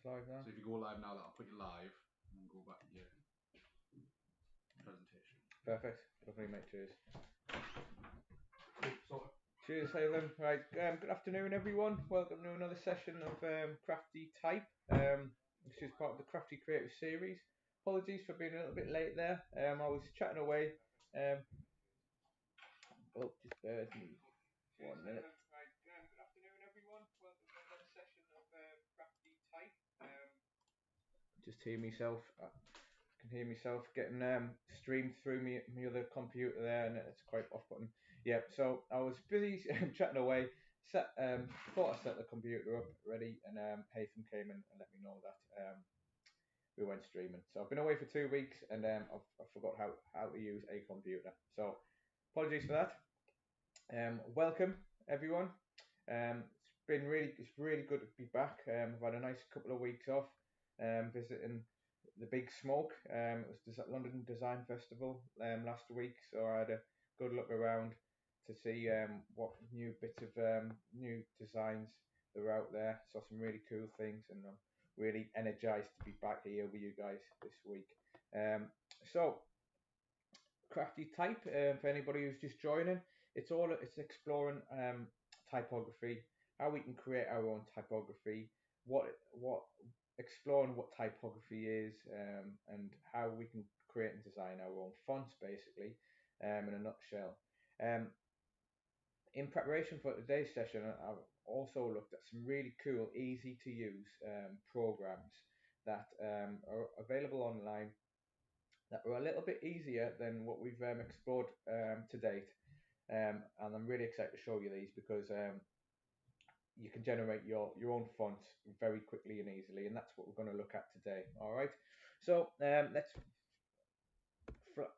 live now. So if you go live now, that'll put you live, and then go back to your presentation. Perfect. Lovely, mate. Cheers. So, Cheers, Halen. Right, good afternoon, everyone. Welcome to another session of Crafty Type, which is part of the Crafty Creatives series. Apologies for being a little bit late there. I was chatting away. Oh, just bear with me 1 minute. Right, good afternoon, everyone. Welcome to another session of Crafty Type. Just hear myself. I can hear myself getting streamed through my other computer there, and it's quite off-putting. Yeah, so I was busy chatting away. Thought I set the computer up ready, and Haytham came in and let me know that we went streaming. So I've been away for 2 weeks, and I forgot how to use a computer. So apologies for that. Welcome everyone. It's really good to be back. I've had a nice couple of weeks off, visiting the Big Smoke. It was the London Design Festival last week, so I had a good look around to see what new bits of new designs that were out there. Saw some really cool things, and I'm really energized to be back here with you guys this week. So Crafty Type, for anybody who's just joining, it's exploring typography, how we can create our own typography, exploring what typography is, and how we can create and design our own fonts, basically, in a nutshell. In preparation for today's session, I've also looked at some really cool, easy to use programs that are available online that are a little bit easier than what we've explored to date. And I'm really excited to show you these because you can generate your own fonts very quickly and easily, and that's what we're going to look at today. All right, so let's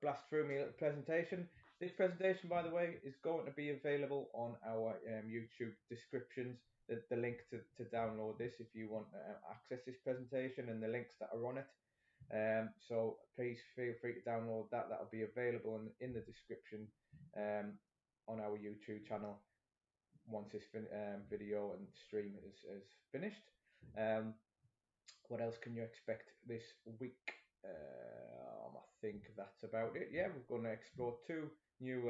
blast through my little presentation. This presentation, by the way, is going to be available on our YouTube descriptions. The link to download this if you want to access this presentation, and the links that are on it. So please feel free to download that. That'll be available in the description on our YouTube channel once this video and stream is finished. What else can you expect this week? I think that's about it. Yeah, we're going to explore 2 new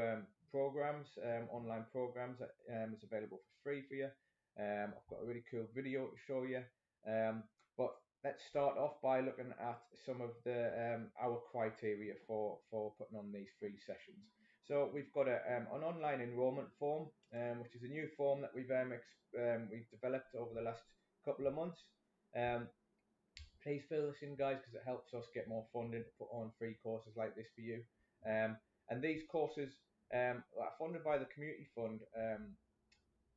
programs, online programs that is available for free for you. I've got a really cool video to show you. But let's start off by looking at some of the our criteria for putting on these free sessions. So we've got an online enrollment form, which is a new form that we've developed over the last couple of months. Please fill this in, guys, because it helps us get more funding to put on free courses like this for you. And these courses are funded by the Community Fund.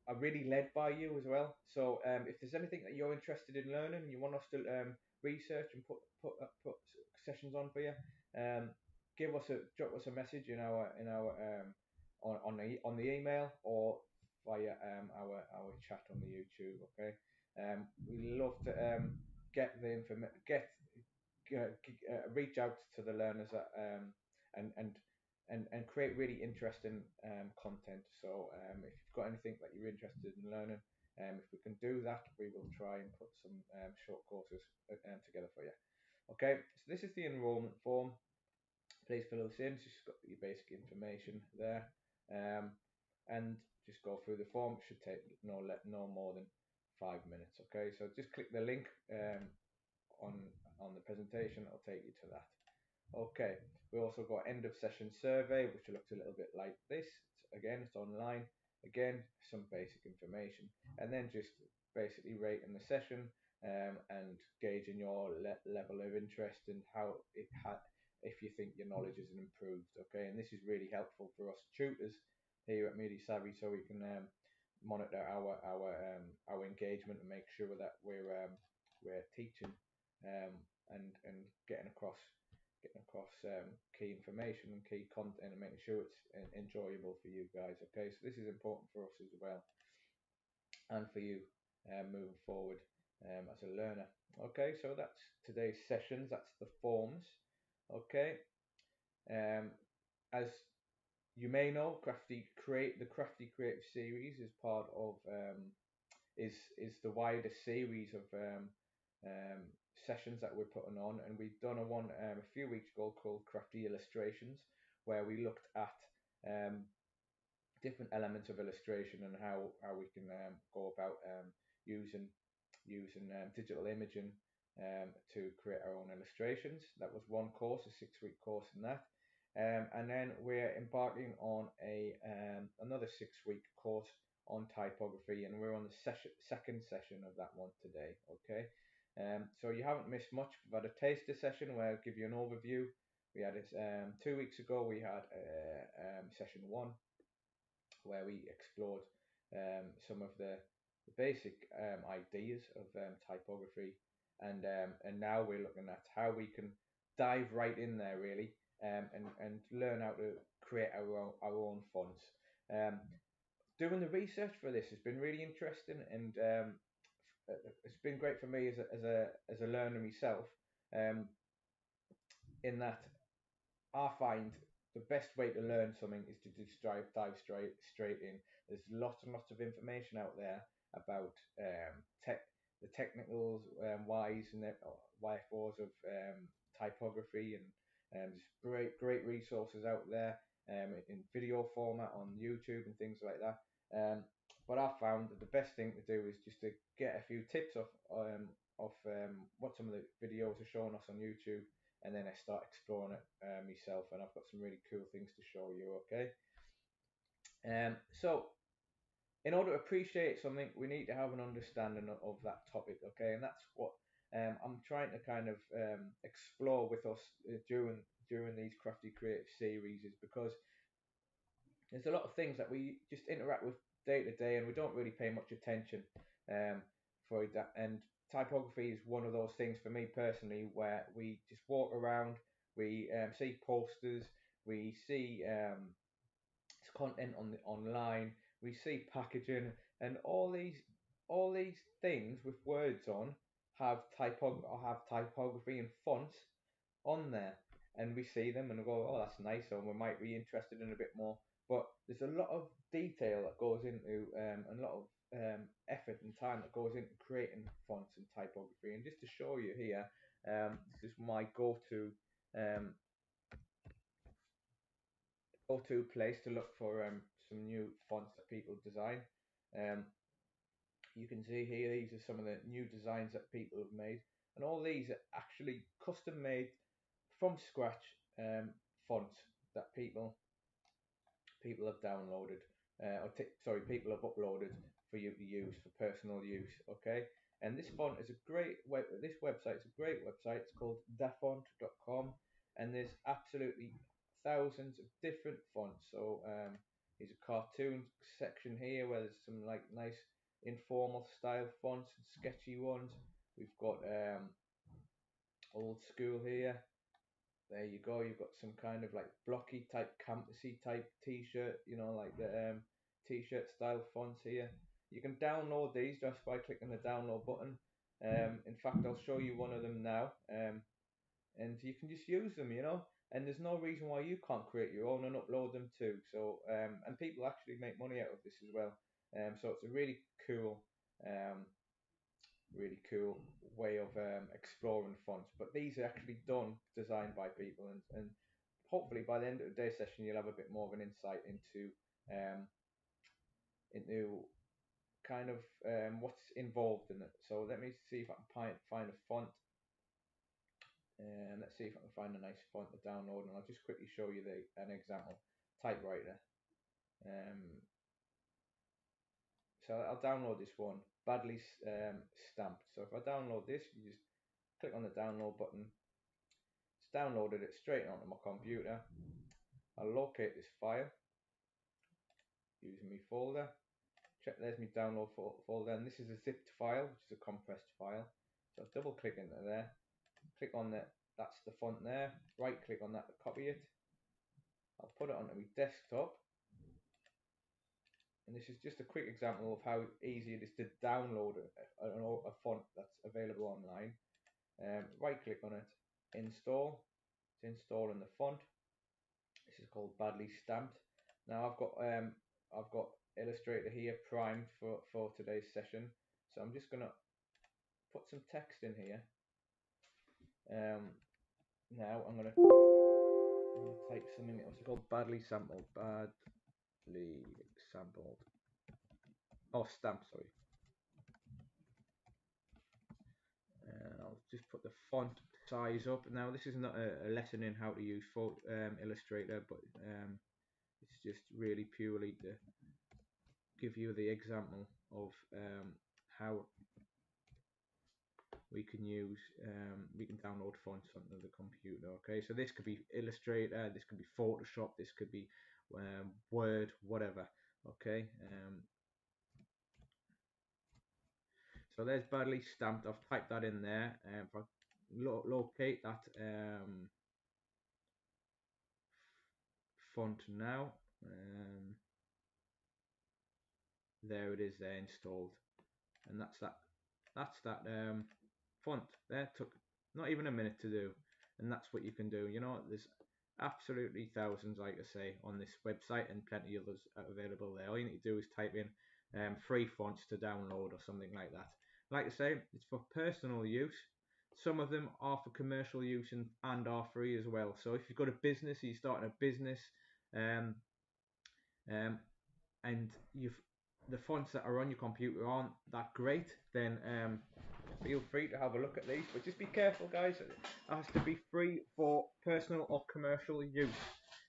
Are really led by you as well. So if there's anything that you're interested in learning and you want us to research and put sessions on for you, drop us a message in our on the email or via our chat on the YouTube. Okay, we love to get the information, reach out to the learners and create really interesting content. So if you've got anything that you're interested in learning, if we can do that, we will try and put some short courses together for you. Okay, so this is the enrollment form. Please fill this in. It's just got your basic information there, and just go through the form. It should take no more than 5 minutes. Okay, so just click the link on the presentation. It'll take you to that. Okay, we also got end of session survey, which looks a little bit like this. It's online. Again, some basic information, and then just basically rating the session and gauging your level of interest and how if you think your knowledge is improved. Okay, and this is really helpful for us tutors here at Media Savvy, so we can monitor our engagement and make sure that we're teaching and getting across key information and key content and making sure it's enjoyable for you guys. Okay, so this is important for us as well and for you moving forward as a learner. Okay, so that's today's sessions. That's the forms. Okay, as you may know, the Crafty Creative series is part of is the wider series of sessions that we're putting on, and we've done one a few weeks ago called Crafty Illustrations, where we looked at different elements of illustration and how we can go about using digital imaging to create our own illustrations. That was one course, a 6-week course in that. And then we're embarking on another 6-week course on typography, and we're on the second session of that one today. Okay, so you haven't missed much. We've had a taster session where I'll give you an overview. We had it 2 weeks ago. We had session 1 where we explored some of the basic ideas of typography, and now we're looking at how we can dive right in there really, and learn how to create our own fonts. Doing the research for this has been really interesting, and it's been great for me as a learner myself. In that I find the best way to learn something is to just dive straight in. There's lots and lots of information out there about the technicals, whys and wherefores of typography, and there's great resources out there in video format on YouTube and things like that. But I found that the best thing to do is just to get a few tips of what some of the videos are showing us on YouTube, and then I start exploring it myself, and I've got some really cool things to show you. Okay, so in order to appreciate something, we need to have an understanding of that topic. Okay, and that's what I'm trying to kind of explore with us during these Crafty Creative series, is because there's a lot of things that we just interact with day to day, and we don't really pay much attention for that. And typography is one of those things for me personally, where we just walk around, we see posters, we see content online, we see packaging, and all these things with words on have typography and fonts on there, and we see them and go, oh, that's nice, and we might be interested in a bit more. But there's a lot of detail that goes into a lot of effort and time that goes into creating fonts and typography. And just to show you here, this is my go-to place to look for some new fonts that people design. Um, you can see here, these are some of the new designs that people have made, and all these are actually custom made from scratch fonts that people have downloaded, people have uploaded for you to use for personal use. Okay, and this font is this website is a great website. It's called dafont.com, and there's absolutely thousands of different fonts. So there's a cartoon section here where there's some like nice informal style fonts and sketchy ones. We've got old school here. There you go. You've got some kind of like blocky type, campusy type t-shirt, like the t-shirt style fonts here. You can download these just by clicking the download button. In fact, I'll show you one of them now, and you can just use them, and there's no reason why you can't create your own and upload them too. So, and people actually make money out of this as well. So it's a really cool way of exploring fonts. But these are actually designed by people, and hopefully by the end of the day session you'll have a bit more of an insight into kind of what's involved in it. So let me see if I can find a font, and let's see if I can find a nice font to download, and I'll just quickly show you an example typewriter. So I'll download this one, badly stamped. So if I download this, you just click on the download button. It's downloaded it straight onto my computer. I'll locate this file using my folder. Check, there's my download folder, and this is a zipped file, which is a compressed file. So I'll double click into there, click on that's the font there, right click on that to copy it. I'll put it onto my desktop. And this is just a quick example of how easy it is to download a font that's available online. Right click on it, install. It's installing the font. This is called badly stamped. Now I've got Illustrator here primed for today's session. So I'm just gonna put put some text in here. Now I'm gonna type something. What's it called? Badly sampled. Oh, stamp. Sorry. And I'll just put the font size up. Now this is not a lesson in how to use Illustrator, but it's just really purely to give you the example of how we can download fonts onto the computer. Okay, so this could be Illustrator, this could be Photoshop, this could be Word, whatever. Okay, so there's badly stamped. I've typed that in there. If I locate that font now, there it is there installed, and that's that font there. Took not even a minute to do, and that's what you can do. You know, there's absolutely thousands, like I say, on this website, and plenty others available there. All you need to do is type in free fonts to download or something like that. Like I say, it's for personal use. Some of them are for commercial use and are free as well. So if you've got a business, you're starting a business, and the fonts that are on your computer aren't that great, then feel free to have a look at these. But just be careful, guys. It has to be free for personal or commercial use.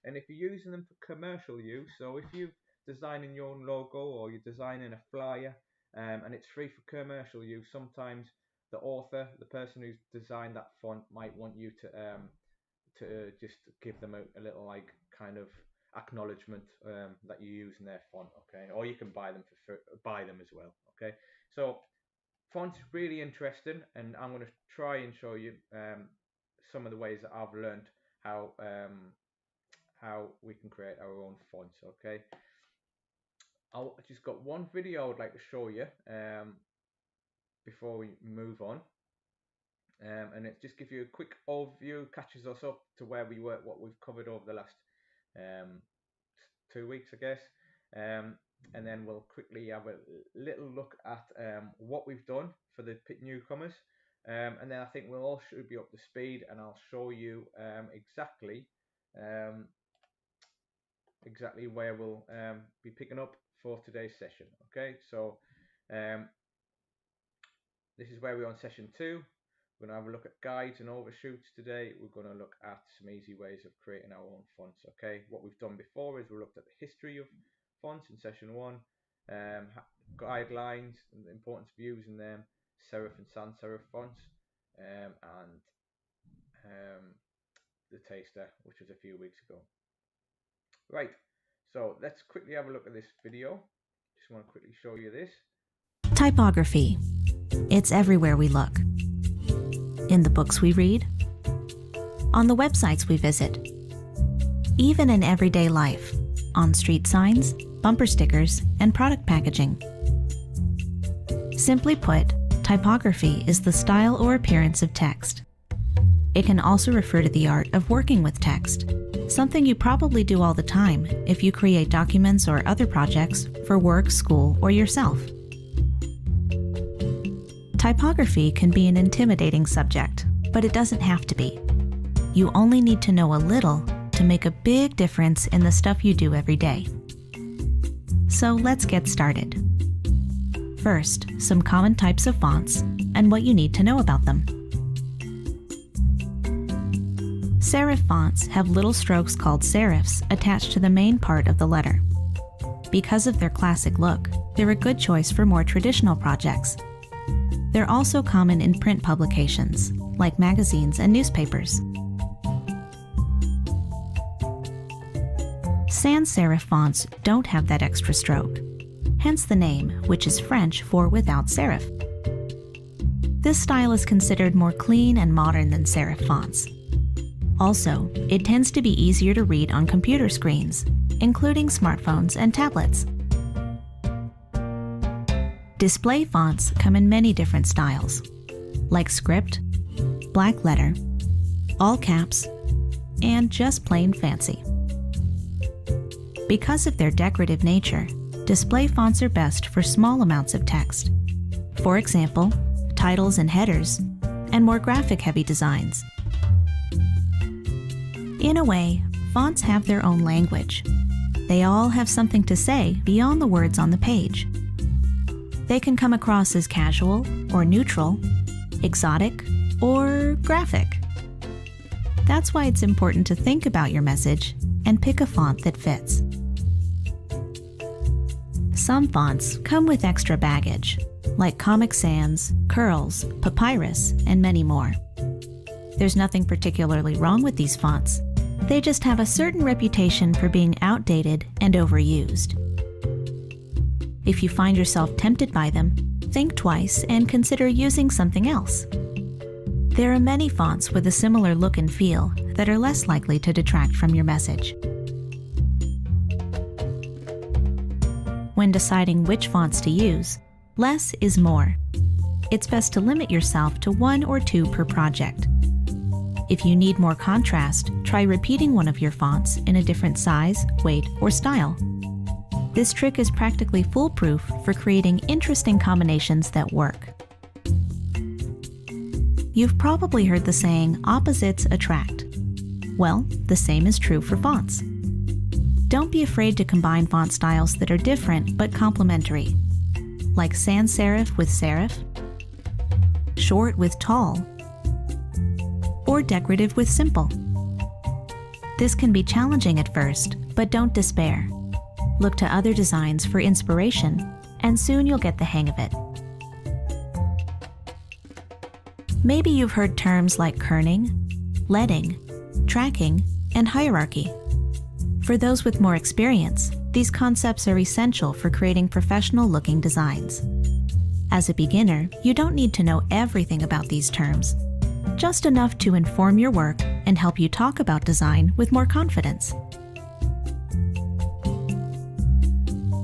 And if you're using them for commercial use, so if you're designing your own logo or you're designing a flyer, and it's free for commercial use, sometimes the author, the person who's designed that font, might want you to just give them a little like kind of acknowledgement that you're using their font. Okay, or you can buy them as well. Okay, so font's really interesting, and I'm going to try and show you some of the ways that I've learned how we can create our own fonts. Okay, I just got one video I would like to show you before we move on, and it just gives you a quick overview, catches us up to where we were, what we've covered over the last 2 weeks, I guess, and then we'll quickly have a little look at what we've done for the newcomers, and then I think we'll all should be up to speed, and I'll show you exactly where we'll be picking up for today's session. Okay, so this is where we're on session 2. We're going to have a look at guides and overshoots today. We're going to look at some easy ways of creating our own fonts. Okay, what we've done before is we looked at the history of fonts in session 1, guidelines and the importance of using them, serif and sans serif fonts, and the taster, which was a few weeks ago. Right, so let's quickly have a look at this video. Just want to quickly show you this. Typography. It's everywhere we look. In the books we read, on the websites we visit, even in everyday life, on street signs, bumper stickers, and product packaging. Simply put, typography is the style or appearance of text. It can also refer to the art of working with text, something you probably do all the time if you create documents or other projects for work, school, or yourself. Typography can be an intimidating subject, but it doesn't have to be. You only need to know a little to make a big difference in the stuff you do every day. So let's get started. First, some common types of fonts and what you need to know about them. Serif fonts have little strokes called serifs attached to the main part of the letter. Because of their classic look, they're a good choice for more traditional projects. They're also common in print publications, like magazines and newspapers. Sans serif fonts don't have that extra stroke, hence the name, which is French for without serif. This style is considered more clean and modern than serif fonts. Also, it tends to be easier to read on computer screens, including smartphones and tablets. Display fonts come in many different styles, like script, black letter, all caps, and just plain fancy. Because of their decorative nature, display fonts are best for small amounts of text. For example, titles and headers, and more graphic-heavy designs. In a way, fonts have their own language. They all have something to say beyond the words on the page. They can come across as casual or neutral, exotic or graphic. That's why it's important to think about your message and pick a font that fits. Some fonts come with extra baggage, like Comic Sans, Curls, Papyrus, and many more. There's nothing particularly wrong with these fonts. They just have a certain reputation for being outdated and overused. If you find yourself tempted by them, think twice and consider using something else. There are many fonts with a similar look and feel that are less likely to detract from your message. When deciding which fonts to use, less is more. It's best to limit yourself to 1 or 2 per project. If you need more contrast, try repeating one of your fonts in a different size, weight, or style. This trick is practically foolproof for creating interesting combinations that work. You've probably heard the saying, opposites attract. Well, the same is true for fonts. Don't be afraid to combine font styles that are different but complementary, like sans serif with serif, short with tall, or decorative with simple. This can be challenging at first, but don't despair. Look to other designs for inspiration, and soon you'll get the hang of it. Maybe you've heard terms like kerning, leading, tracking, and hierarchy. For those with more experience, these concepts are essential for creating professional-looking designs. As a beginner, you don't need to know everything about these terms, just enough to inform your work and help you talk about design with more confidence.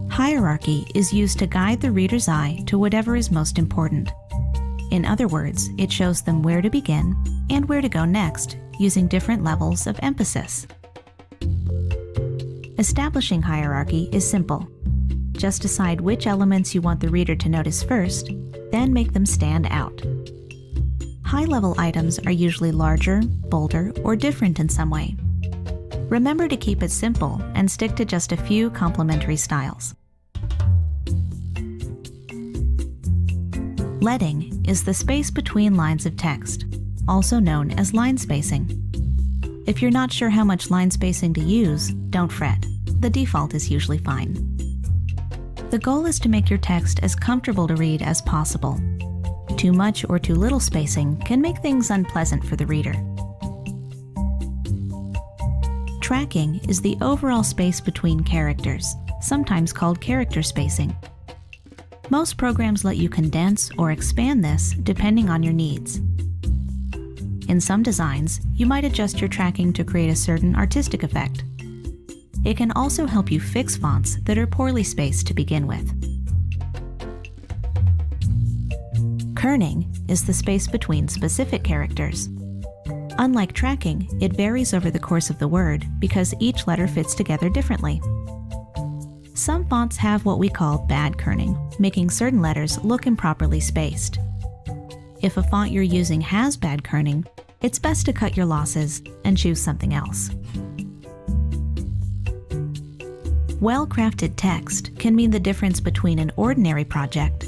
Hierarchy is used to guide the reader's eye to whatever is most important. In other words, it shows them where to begin and where to go next, using different levels of emphasis. Establishing hierarchy is simple. Just decide which elements you want the reader to notice first, then make them stand out. High-level items are usually larger, bolder, or different in some way. Remember to keep it simple and stick to just a few complementary styles. Leading is the space between lines of text, also known as line spacing. If you're not sure how much line spacing to use, don't fret. The default is usually fine. The goal is to make your text as comfortable to read as possible. Too much or too little spacing can make things unpleasant for the reader. Tracking is the overall space between characters, sometimes called character spacing. Most programs let you condense or expand this depending on your needs. In some designs, you might adjust your tracking to create a certain artistic effect. It can also help you fix fonts that are poorly spaced to begin with. Kerning is the space between specific characters. Unlike tracking, it varies over the course of the word because each letter fits together differently. Some fonts have what we call bad kerning, making certain letters look improperly spaced. If a font you're using has bad kerning, it's best to cut your losses and choose something else. Well-crafted text can mean the difference between an ordinary project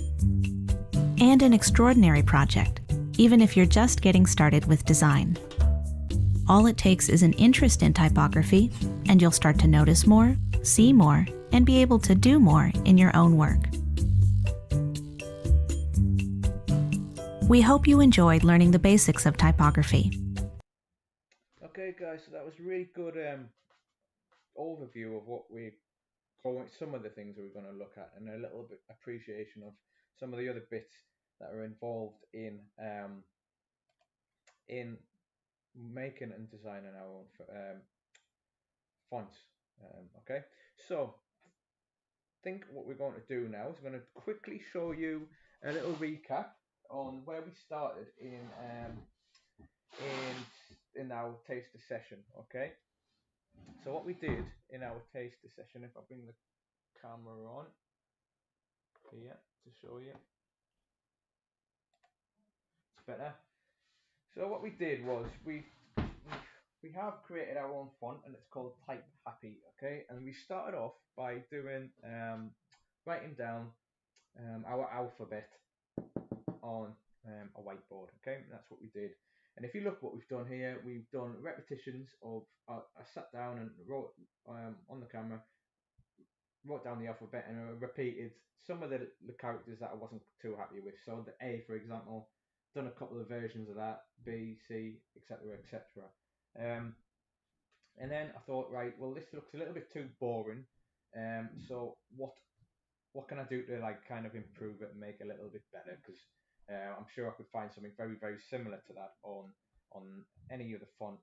and an extraordinary project, even if you're just getting started with design. All it takes is an interest in typography, and you'll start to notice more, see more, and be able to do more in your own work. We hope you enjoyed learning the basics of typography. Okay guys, so that was a really good overview of what some of the things we're going to look at, and a little bit appreciation of some of the other bits that are involved in making and designing our own fonts. Okay, so I think what we're going to do now is we're going to quickly show you a little recap on where we started in our taster session. Okay, so what we did in our taster session, if I bring the camera on here to show you. better. So what we did was we have created our own font, and it's called Type Happy. Okay, and we started off by doing writing down our alphabet on a whiteboard. Okay, that's what we did. And if you look what we've done here, we've done repetitions of. I sat down and wrote on the camera, wrote down the alphabet, and I repeated some of the characters that I wasn't too happy with. So the A, for example, done a couple of versions of that, B, C, etc., etc. And then I thought, right, well, this looks a little bit too boring. So what can I do to like kind of improve it and make it a little bit better? Because I'm sure I could find something very, very similar to that on any of the font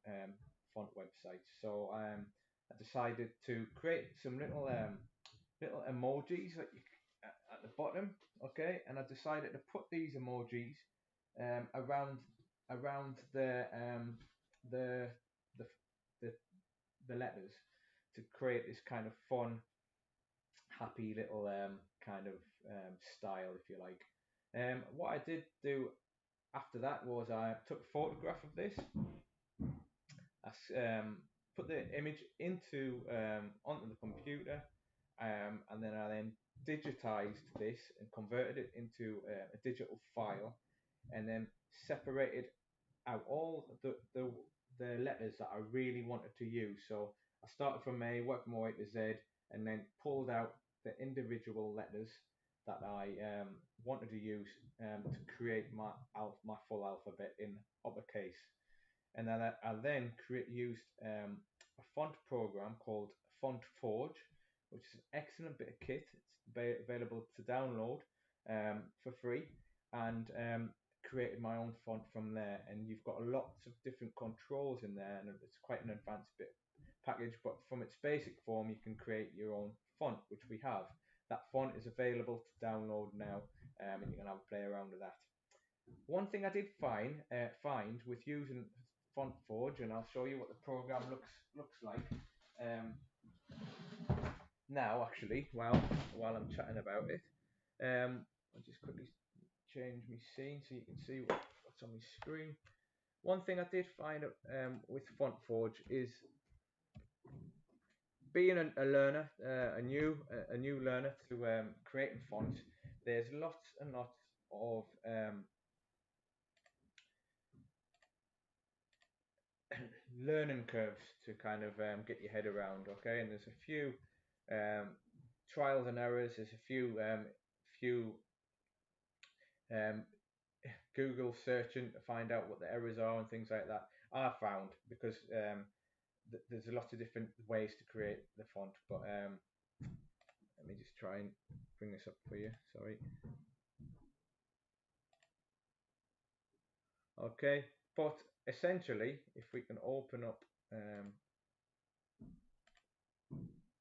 websites. So I decided to create some little emojis that at the bottom, okay, and I decided to put these emojis around the the the the letters to create this kind of fun, happy little kind of style, if you like. What I did do after that was I took a photograph of this. I put the image into onto the computer, and then I digitized this and converted it into a digital file, and then separated out all the letters that I really wanted to use. So I started from A, worked my way to Z, and then pulled out the individual letters that I wanted to use to create my full alphabet in uppercase. And then I then used a font program called Fontforge, which is an excellent bit of kit. It's available to download for free, and created my own font from there. And you've got lots of different controls in there, and it's quite an advanced bit package. But from its basic form, you can create your own font, which we have. That font is available to download now, and you can have a play around with that. One thing I did find with using Fontforge, and I'll show you what the program looks like now. Actually, while I'm chatting about it, I'll just quickly change my scene so you can see what's on my screen. One thing I did find with Fontforge is being a learner, a new learner to creating fonts. There's lots and lots of learning curves to kind of get your head around, okay? And there's a few trials and errors. There's a few Google searching to find out what the errors are and things like that. I found because there's a lot of different ways to create the font, but let me just try and bring this up for you. Sorry. Okay, but essentially, if we can open up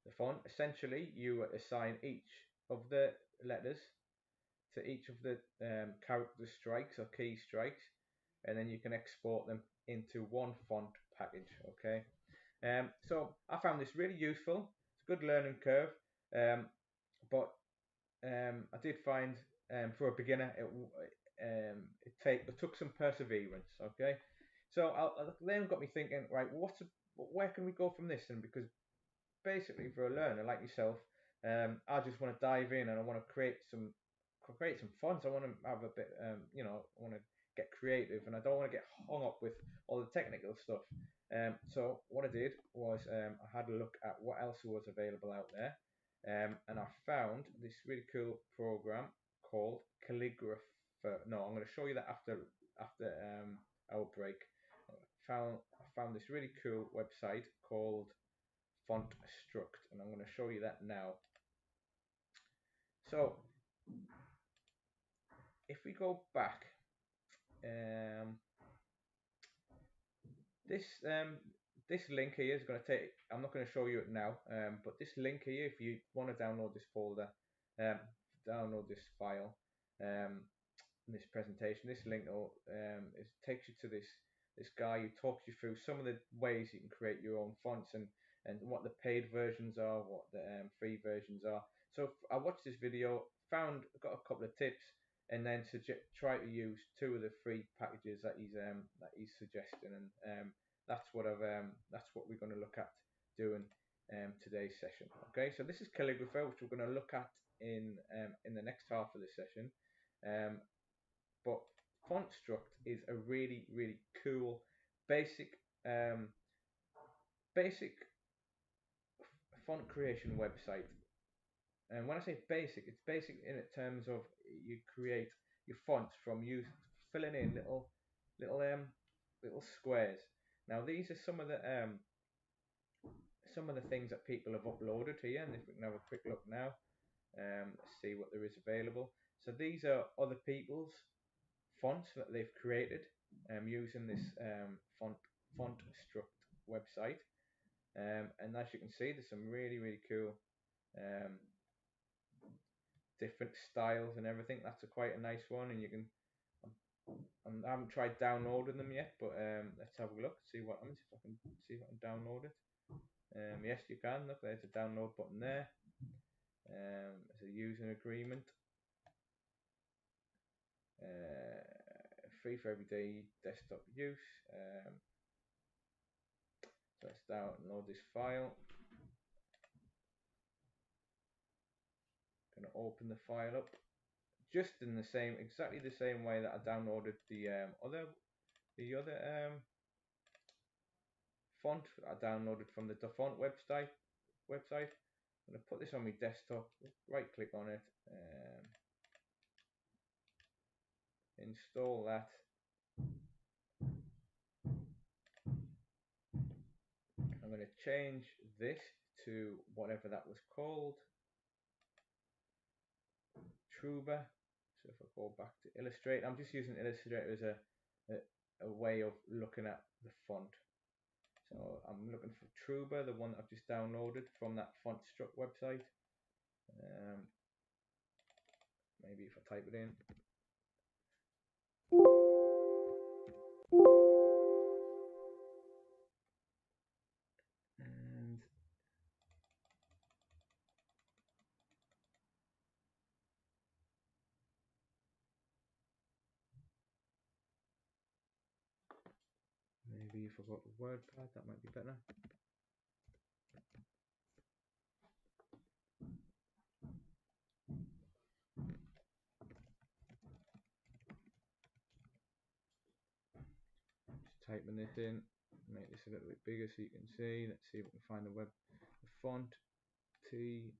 the font, essentially you assign each of the letters to each of the character strikes or key strikes, and then you can export them into one font package. Okay, so I found this really useful. It's a good learning curve, but I did find for a beginner it took some perseverance. Okay, so I then got me thinking, right, where can we go from this? And because basically for a learner like yourself, I just want to dive in and I want to create some fonts. I want to have a bit, I want to get creative, and I don't want to get hung up with all the technical stuff. So what I did was I had a look at what else was available out there, and I found this really cool program called Calligrapher. No, I'm going to show you that after our break. I found this really cool website called Fontstruct, and I'm going to show you that now. So if we go back, this link here is going to take. I'm not going to show you it now, but this link here, if you want to download this folder, download this file, this presentation, this link takes you to this guy who talks you through some of the ways you can create your own fonts and what the paid versions are, what the free versions are. So I watched this video, got a couple of tips, and then try to use 2 of the 3 packages that he's suggesting, and that's what we're going to look at doing today's session. Okay, so this is calligraphy, which we're going to look at in the next half of the session. But Fontstruct is a really cool basic font creation website. And when I say basic, it's basic in terms of you create your fonts from filling in little squares. Now these are some of the things that people have uploaded here, and if we can have a quick look now, see what there is available. So these are other people's fonts that they've created using this Fontstruct website, and as you can see, there's some really cool different styles and everything. That's quite a nice one, and you can. I haven't tried downloading them yet, but let's have a look, see what happens if I can see if I can download it. Yes, you can. Look, there's a download button there. There's a user agreement. Free for everyday desktop use. So let's download this file. Going to open the file up, just in exactly the same way that I downloaded the other font I downloaded from the Font website. I'm going to put this on my desktop, right click on it, install that. I'm going to change this to whatever that was called, Truba. So if I go back to Illustrator, I'm just using Illustrator as a way of looking at the font. So I'm looking for Truba, the one that I've just downloaded from that Fontstruct website. Maybe if I type it in. And maybe if I got the WordPad, that might be better. Just typing this in, make this a little bit bigger so you can see. Let's see if we can find the font. T.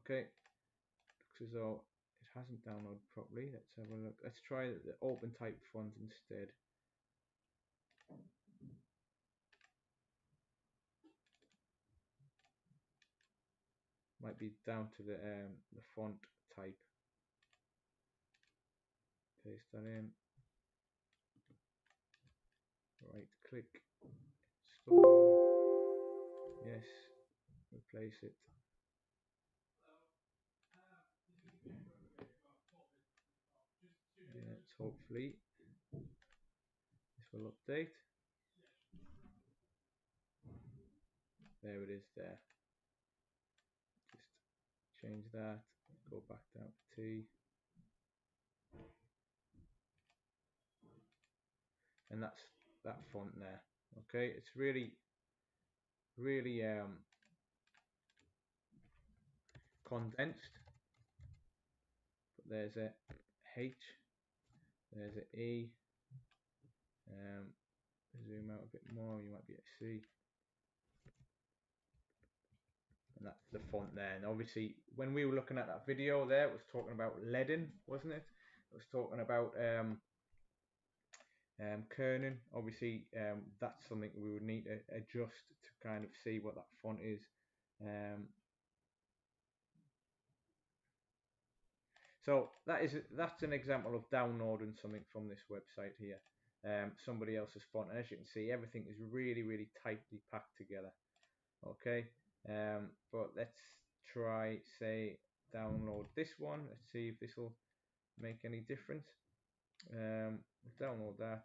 Okay, looks as though it hasn't downloaded properly. Let's have a look. Let's try the open type font instead. Might be down to the font type. Paste that in. Right click. Install. Yes. Replace it. Yes, hopefully this will update. There it is there. Just change that. Go back down to T. And that's that font there. Okay, it's really condensed. But there's a H, there's an E. Zoom out a bit more, you might be able to see. And that's the font there. And obviously, when we were looking at that video there, it was talking about leading, wasn't it? It was talking about kerning. Obviously, that's something we would need to adjust to kind of see what that font is. So that's an example of downloading something from this website here. Somebody else's font, and as you can see, everything is really tightly packed together. Okay, but let's try, say, download this one. Let's see if this will make any difference. Download that.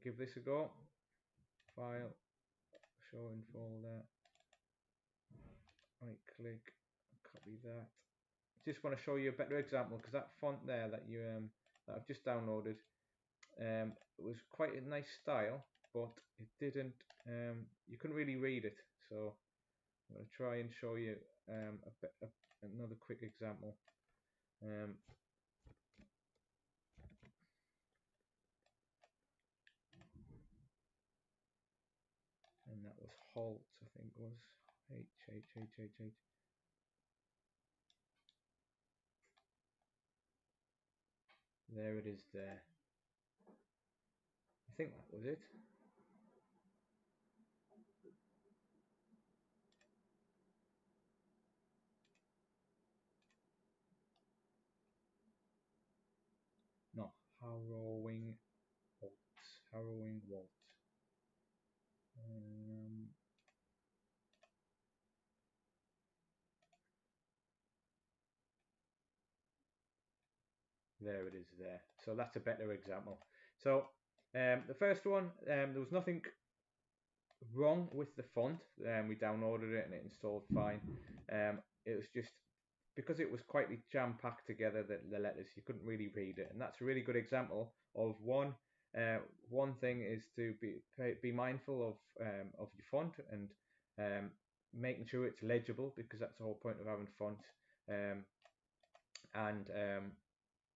give this a go. File, show in folder, right click, copy that. Just want to show you a better example, because that font there that you that I've just downloaded, it was quite a nice style, but it didn't, you couldn't really read it. So I'm going to try and show you another quick example. And that was Holt, I think it was H. There it is there. I think that was it. No, Harrowing Walt. There it is there. So that's a better example. So the first one, there was nothing wrong with the font. We downloaded it and it installed fine. It was just because it was quite jam-packed together, that the letters, you couldn't really read it. And that's a really good example of one thing is to be mindful of your font, and making sure it's legible, because that's the whole point of having fonts. And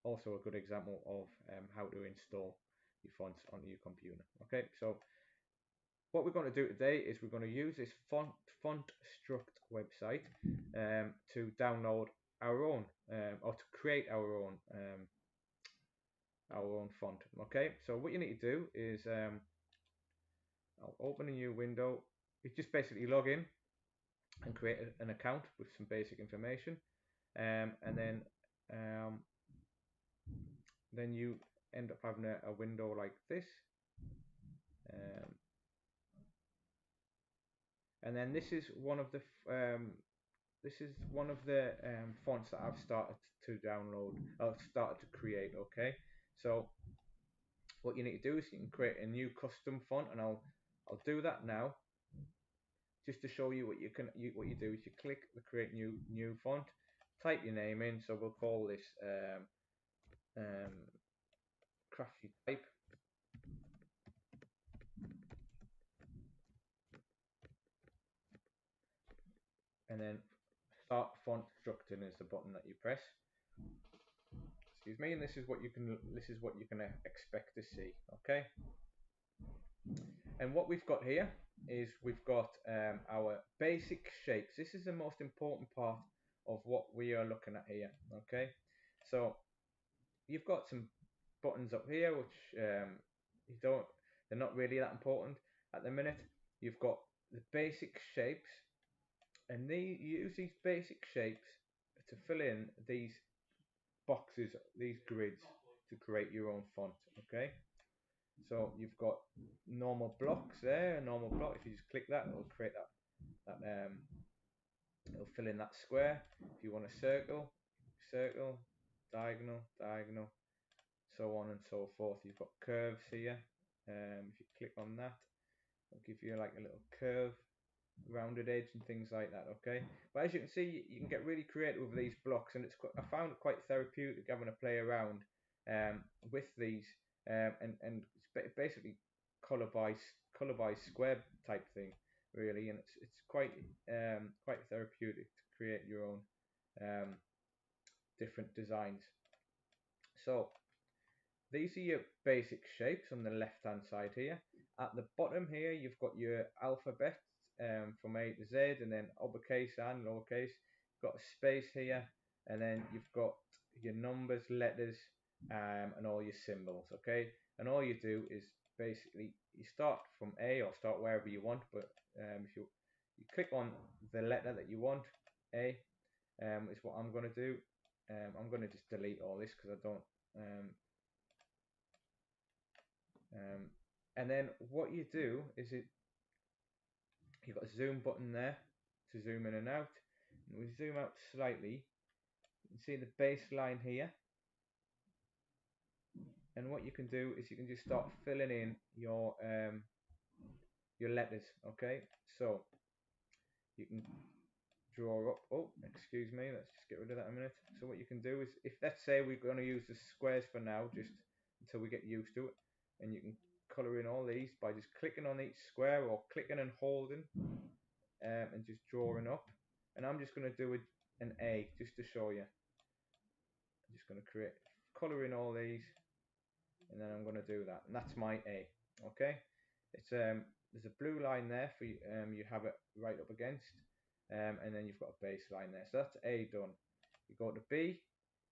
also a good example of how to install your fonts onto your computer. Okay, so what we're going to do today is we're going to use this Fontstruct website to download our own, or to create our own font. Okay, so what you need to do is I'll open a new window. You just basically log in and create an account with some basic information, and then you end up having a window like this, and then this is one of the fonts that I've started to download, or started to create. Okay, so what you need to do is you can create a new custom font, and I'll do that now, just to show you what you do is you click the create new font, type your name in. So we'll call this Crafty Type, and then start font structing is the button that you press. Excuse me, and this is what you can expect to see. Okay, and what we've got here is we've got our basic shapes. This is the most important part of what we are looking at here. Okay, so you've got some buttons up here which they're not really that important at the minute. You've got the basic shapes, and you use these basic shapes to fill in these boxes, these grids, to create your own font. Okay, so you've got normal blocks there. A normal block, if you just click that, it'll create that it'll fill in that square. If you want a circle, diagonal, so on and so forth. You've got curves here. If you click on that, it'll give you like a little curve, rounded edge, and things like that. Okay, but as you can see, you can get really creative with these blocks, and I found it quite therapeutic having to play around with these, and it's basically color by square type thing, really, and it's quite therapeutic to create your own different designs. So these are your basic shapes on the left hand side here. At the bottom here, you've got your alphabet from A to Z, and then uppercase and lowercase. You've got a space here, and then you've got your numbers, letters, and all your symbols. Okay, and all you do is basically you start from A, or start wherever you want, but if you click on the letter that you want, A, is what I'm going to do. I'm going to just delete all this because I don't. And then what you do is you've got a zoom button there to zoom in and out. And we zoom out slightly. You can see the baseline here, and what you can do is you can just start filling in your letters. Okay, so you can draw up. Oh, excuse me. Let's just get rid of that a minute. So what you can do is, if let's say we're going to use the squares for now, just until we get used to it, and you can color in all these by just clicking on each square or clicking and holding, and just drawing up. And I'm just going to do an A just to show you. I'm just going to color in all these, and then I'm going to do that, and that's my A. Okay, it's there's a blue line there for you. You have it right up against. And then you've got a baseline there. So that's A done. You go to B,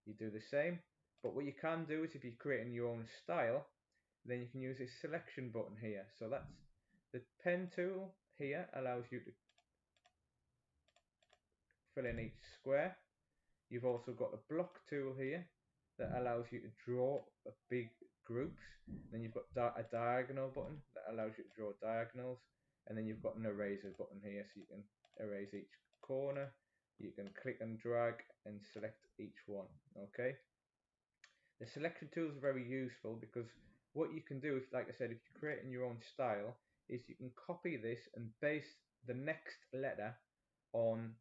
you do the same. But what you can do is, if you're creating your own style, then you can use this selection button here. So that's the pen tool here, allows you to fill in each square. You've also got the block tool here that allows you to draw big groups. Then you've got a diagonal button that allows you to draw diagonals. And then you've got an eraser button here, so you can erase each corner. You can click and drag and select each one. Okay, the selection tool is very useful because what you can do, if, like I said, if you're creating your own style, is you can copy this and base the next letter on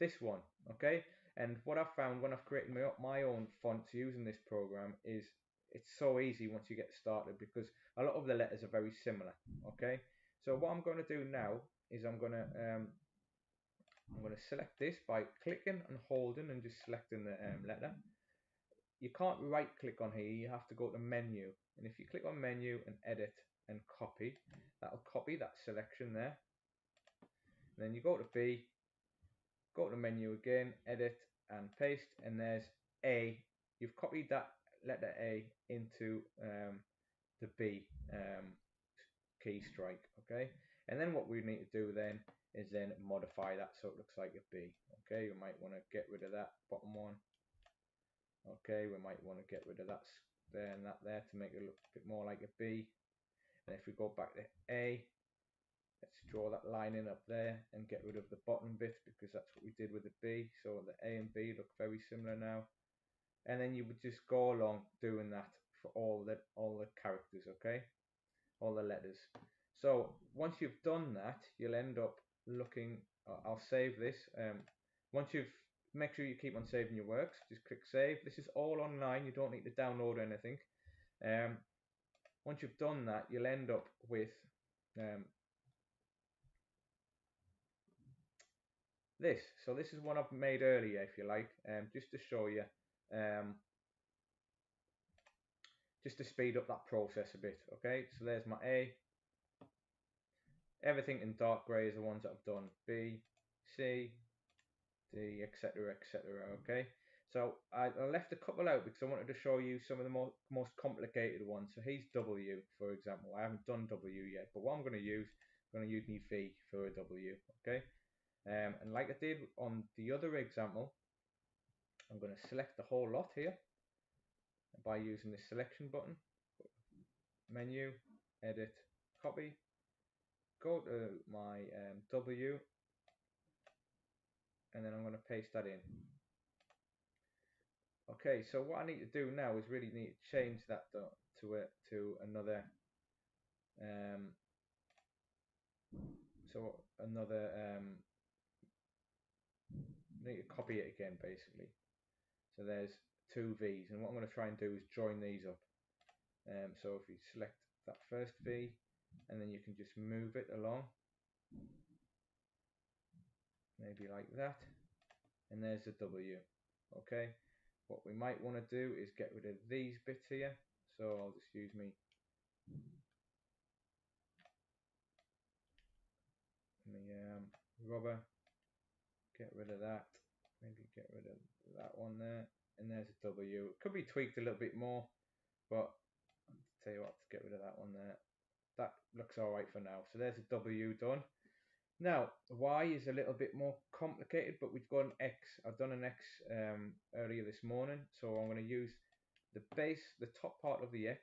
this one. Okay, and what I've found when I've created my own fonts using this program is it's so easy once you get started, because a lot of the letters are very similar. Okay, so what I'm going to do now is I'm going to select this by clicking and holding and just selecting the letter. You can't right click on here, you have to go to menu, and if you click on menu and edit and copy, that'll copy that selection there. And then you go to B, go to menu again, edit and paste, and there's A. You've copied that letter A into the B key strike. Okay, and then what we need to do then is then modify that so it looks like a B. Okay, we might want to get rid of that bottom one. Okay, we might want to get rid of that there and that there to make it look a bit more like a B. And if we go back to A, let's draw that line in up there and get rid of the bottom bit, because that's what we did with the B. So the A and B look very similar now. And then you would just go along doing that for all the characters. Okay, all the letters. So once you've done that, you'll end up looking. I'll save this. Once you've make sure you keep on saving your works. Just click save. This is all online. You don't need to download anything. Once you've done that, you'll end up with this. So this is one I've made earlier, if you like, just to show you, just to speed up that process a bit. Okay, so there's my A. Everything in dark grey is the ones that I've done. B, C, D, etc, etc. Okay, so I left a couple out because I wanted to show you some of the most complicated ones. So here's W, for example. I haven't done W yet, but what I'm going to use my V for a W. Okay, and like I did on the other example, I'm going to select the whole lot here by using the selection button. Menu, edit, copy, go to my W, and then I'm going to paste that in. Okay, so what I need to do now is really need to change that to another need to copy it again, basically. So there's two V's, and what I'm going to try and do is join these up. So if you select that first V, and then you can just move it along, maybe like that, and there's a W. Okay, what we might want to do is get rid of these bits here, so I'll just use my rubber, get rid of that, maybe get rid of that one there, and there's a W. It could be tweaked a little bit more, but I'll tell you what, to get rid of that one there. That looks alright for now. So there's a W done. Now, Y is a little bit more complicated, but we've got an X. I've done an X earlier this morning, so I'm going to use the base, the top part of the X.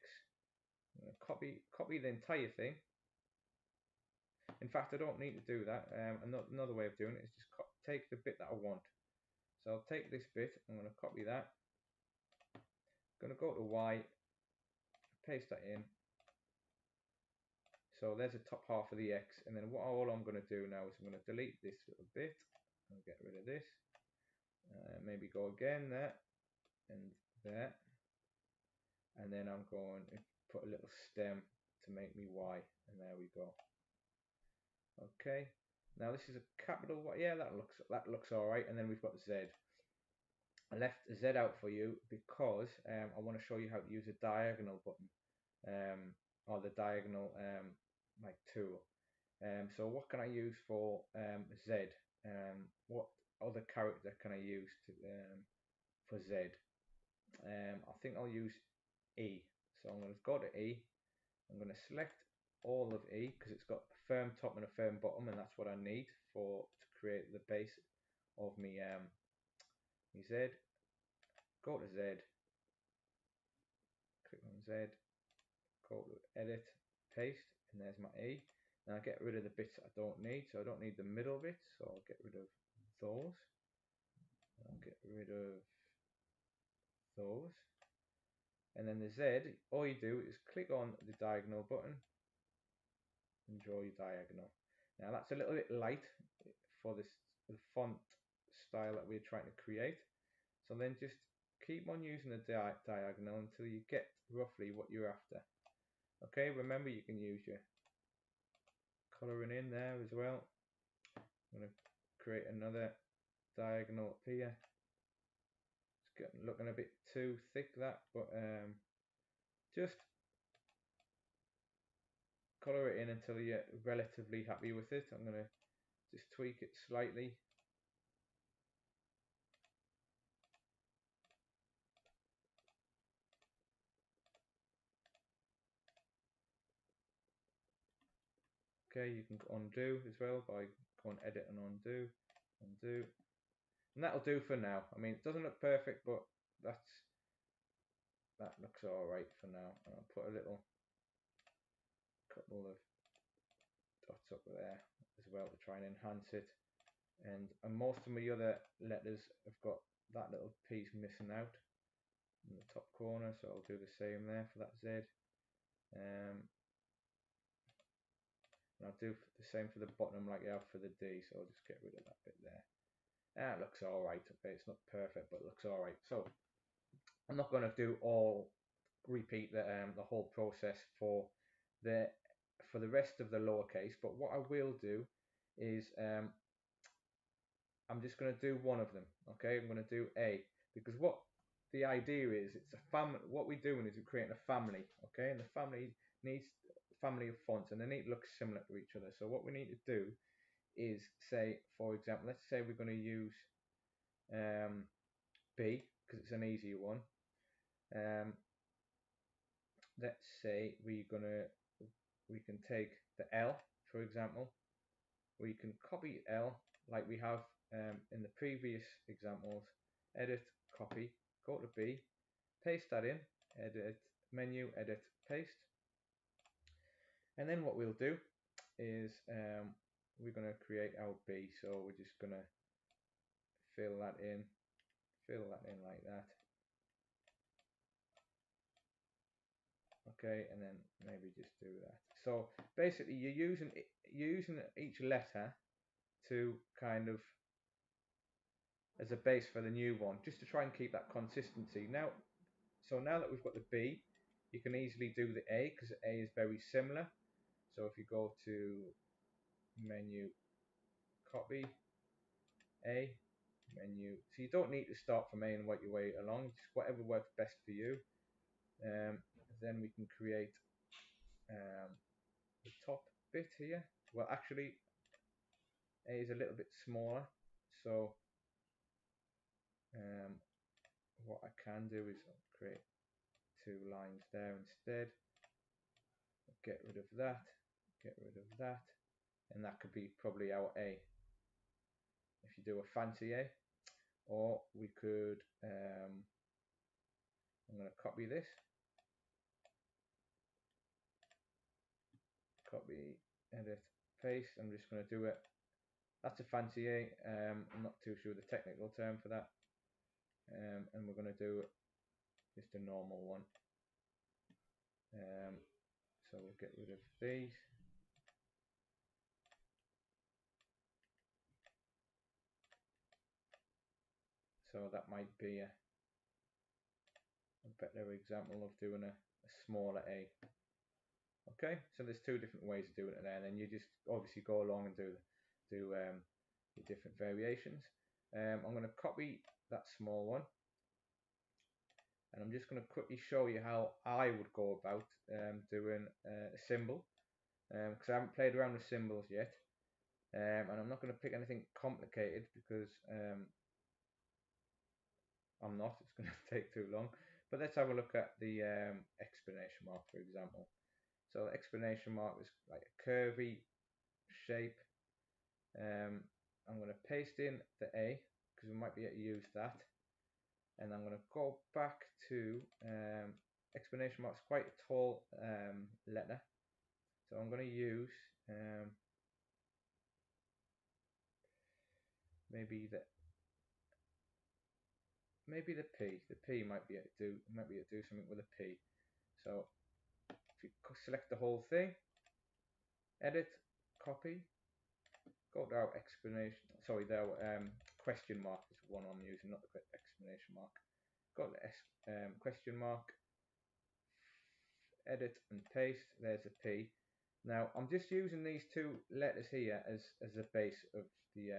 I'm going to copy the entire thing. In fact, I don't need to do that. Another way of doing it is just take the bit that I want. So I'll take this bit, I'm going to copy that. I'm going to go to Y, paste that in. So there's the top half of the X, and then all I'm going to do now is I'm going to delete this little bit and get rid of this. Maybe go again there and there, and then I'm going to put a little stem to make me Y, and there we go. Okay, now this is a capital Y. Yeah, that looks all right. And then we've got Z. I left Z out for you because I want to show you how to use a diagonal button, or the diagonal like tool. So what can I use for Z? What other character can I use for Z? I think I'll use E. So I'm going to go to E. I'm going to select all of E because it's got a firm top and a firm bottom, and that's what I need to create the base of me Z. Go to Z. Click on Z. Go to Edit, Paste, and there's my E. Now I get rid of the bits I don't need. So I don't need the middle bits, so I'll get rid of those. I'll get rid of those. And then the Z, all you do is click on the diagonal button and draw your diagonal. Now that's a little bit light for the font style that we're trying to create. So then just keep on using the diagonal until you get roughly what you're after. Okay, remember you can use your colouring in there as well. I'm going to create another diagonal up here. It's looking a bit too thick, that, but just colour it in until you're relatively happy with it. I'm going to just tweak it slightly. Okay, you can undo as well by going edit and undo, and that'll do for now. I mean, it doesn't look perfect, but that looks all right for now. And I'll put a little couple of dots up there as well to try and enhance it. And most of my other letters have got that little piece missing out in the top corner, so I'll do the same there for that Z. And I'll do the same for the bottom like I have for the D, so I'll just get rid of that bit there. That looks alright. Okay, it's not perfect, but it looks alright. So I'm not going to repeat the whole process for the rest of the lowercase, but what I will do is I'm just going to do one of them. Okay, I'm going to do A, because what the idea is, it's a family. What we're doing is we're creating a family. Okay, and the family needs family of fonts, and they need to look similar to each other. So what we need to do is say, for example, let's say we're going to use B because it's an easier one. Let's say we can take the L, for example. We can copy L like we have in the previous examples. Edit, copy, go to B, paste that in, edit, menu, edit, paste. And then what we'll do is we're going to create our B. So we're just going to fill that in like that. Okay, and then maybe just do that. So basically you're using each letter to kind of as a base for the new one, just to try and keep that consistency. Now that we've got the B, you can easily do the A because A is very similar. So if you go to menu, copy, A, menu, so you don't need to start from A and work your way along, just whatever works best for you. Then we can create the top bit here. Well, actually A is a little bit smaller, so what I can do is create 2 lines there instead. Get rid of that, and that could be probably our A if you do a fancy A. Or we could I'm going to copy this, copy, edit, paste. I'm just going to do it. That's a fancy A. I'm not too sure the technical term for that. And we're going to do just a normal one. So we'll get rid of these. So that might be a better example of doing a smaller A. Okay, so there's two different ways of doing it there, and then you just obviously go along and do your different variations. I'm going to copy that small one, and I'm just going to quickly show you how I would go about doing a symbol, because I haven't played around with symbols yet, and I'm not going to pick anything complicated because I'm not. It's going to take too long. But let's have a look at the exclamation mark, for example. So the exclamation mark is like a curvy shape. I'm going to paste in the A because we might be able to use that. And I'm going to go back to exclamation mark is quite a tall letter. So I'm going to use maybe the P. The P might be able to do something with a P. So if you select the whole thing, edit, copy, go to our explanation. Sorry, there question mark is the one I'm using, not the exclamation mark. Go to question mark, edit and paste. There's a P. Now I'm just using these two letters here as the base of the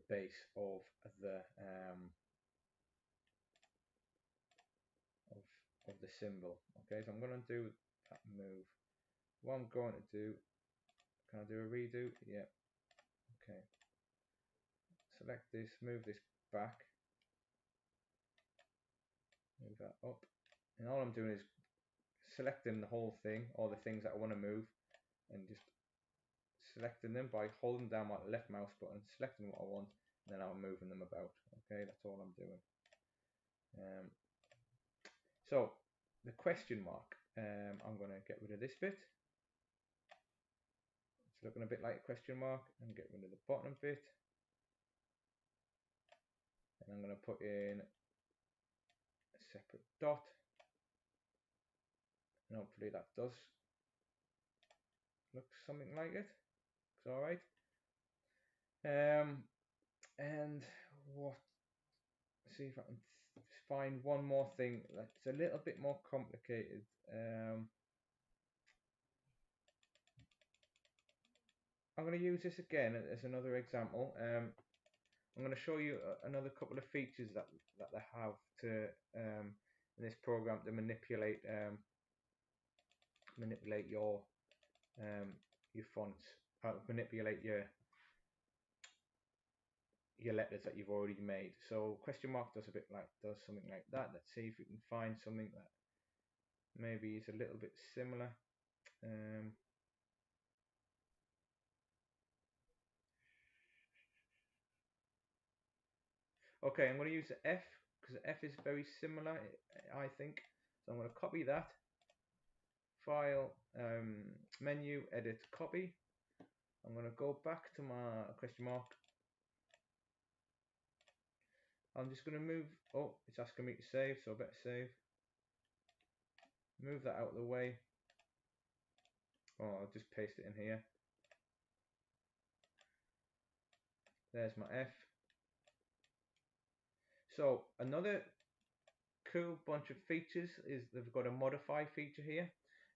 base of the symbol. Okay, so I'm going to do that move. What I'm going to do, can I do a redo? Yeah. Okay. Select this, move this back, move that up, and all I'm doing is selecting the whole thing, all the things that I want to move, and just selecting them by holding down my left mouse button, selecting what I want, and then I'm moving them about. Okay, that's all I'm doing. So the question mark, I'm going to get rid of this bit. It's looking a bit like a question mark, and get rid of the bottom bit. And I'm going to put in a separate dot, and hopefully that does look something like it. It's all right. And what? See if I can find one more thing that's a little bit more complicated. I'm going to use this again as another example. I'm going to show you another couple of features that they have to in this program to manipulate your fonts, manipulate your letters that you've already made. So question mark does something like that. Let's see if we can find something that maybe is a little bit similar. Okay, I'm going to use the F because the F is very similar, I think. So I'm going to copy that. File, menu, edit, copy. I'm going to go back to my question mark. I'm just going to move. Oh, it's asking me to save, so I better save. Move that out of the way. Oh, I'll just paste it in here. There's my F. So another cool bunch of features is they've got a modify feature here.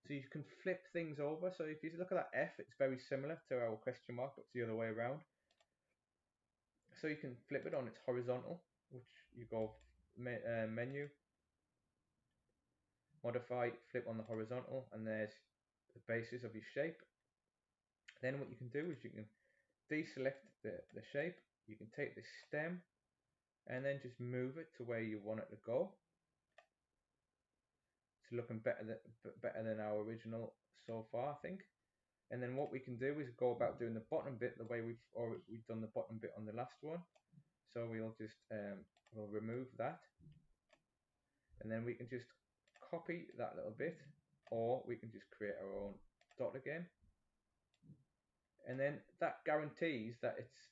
So you can flip things over. So if you look at that F, it's very similar to our question mark, but it's the other way around. So you can flip it on its horizontal, which you go menu, modify, flip on the horizontal, and there's the basis of your shape. Then what you can do is you can deselect the shape. You can take the stem and then just move it to where you want it to go. It's looking better than our original so far, I think. And then what we can do is go about doing the bottom bit the way we've done the bottom bit on the last one. So we'll just we'll remove that, and then we can just copy that little bit, or we can just create our own dot again, and then that guarantees that it's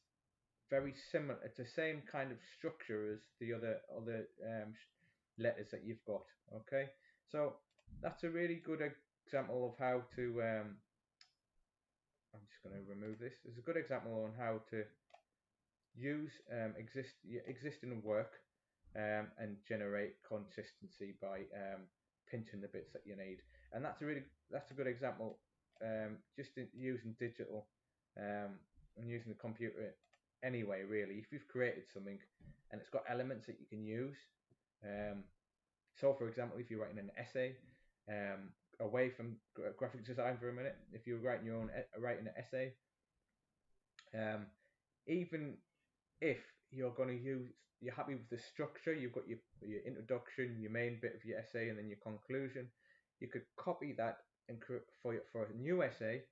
very similar. It's the same kind of structure as the other letters that you've got. Okay, So that's a really good example of how to. I'm just going to remove this. It's a good example on how to use existing work and generate consistency by pinching the bits that you need. And that's a good example. Just using digital and using the computer anyway. Really, if you've created something and it's got elements that you can use. So, for example, if you're writing an essay, away from graphic design for a minute, if you're writing writing an essay, even if you're happy with the structure, you've got your introduction, your main bit of your essay, and then your conclusion. You could copy that and for a new essay,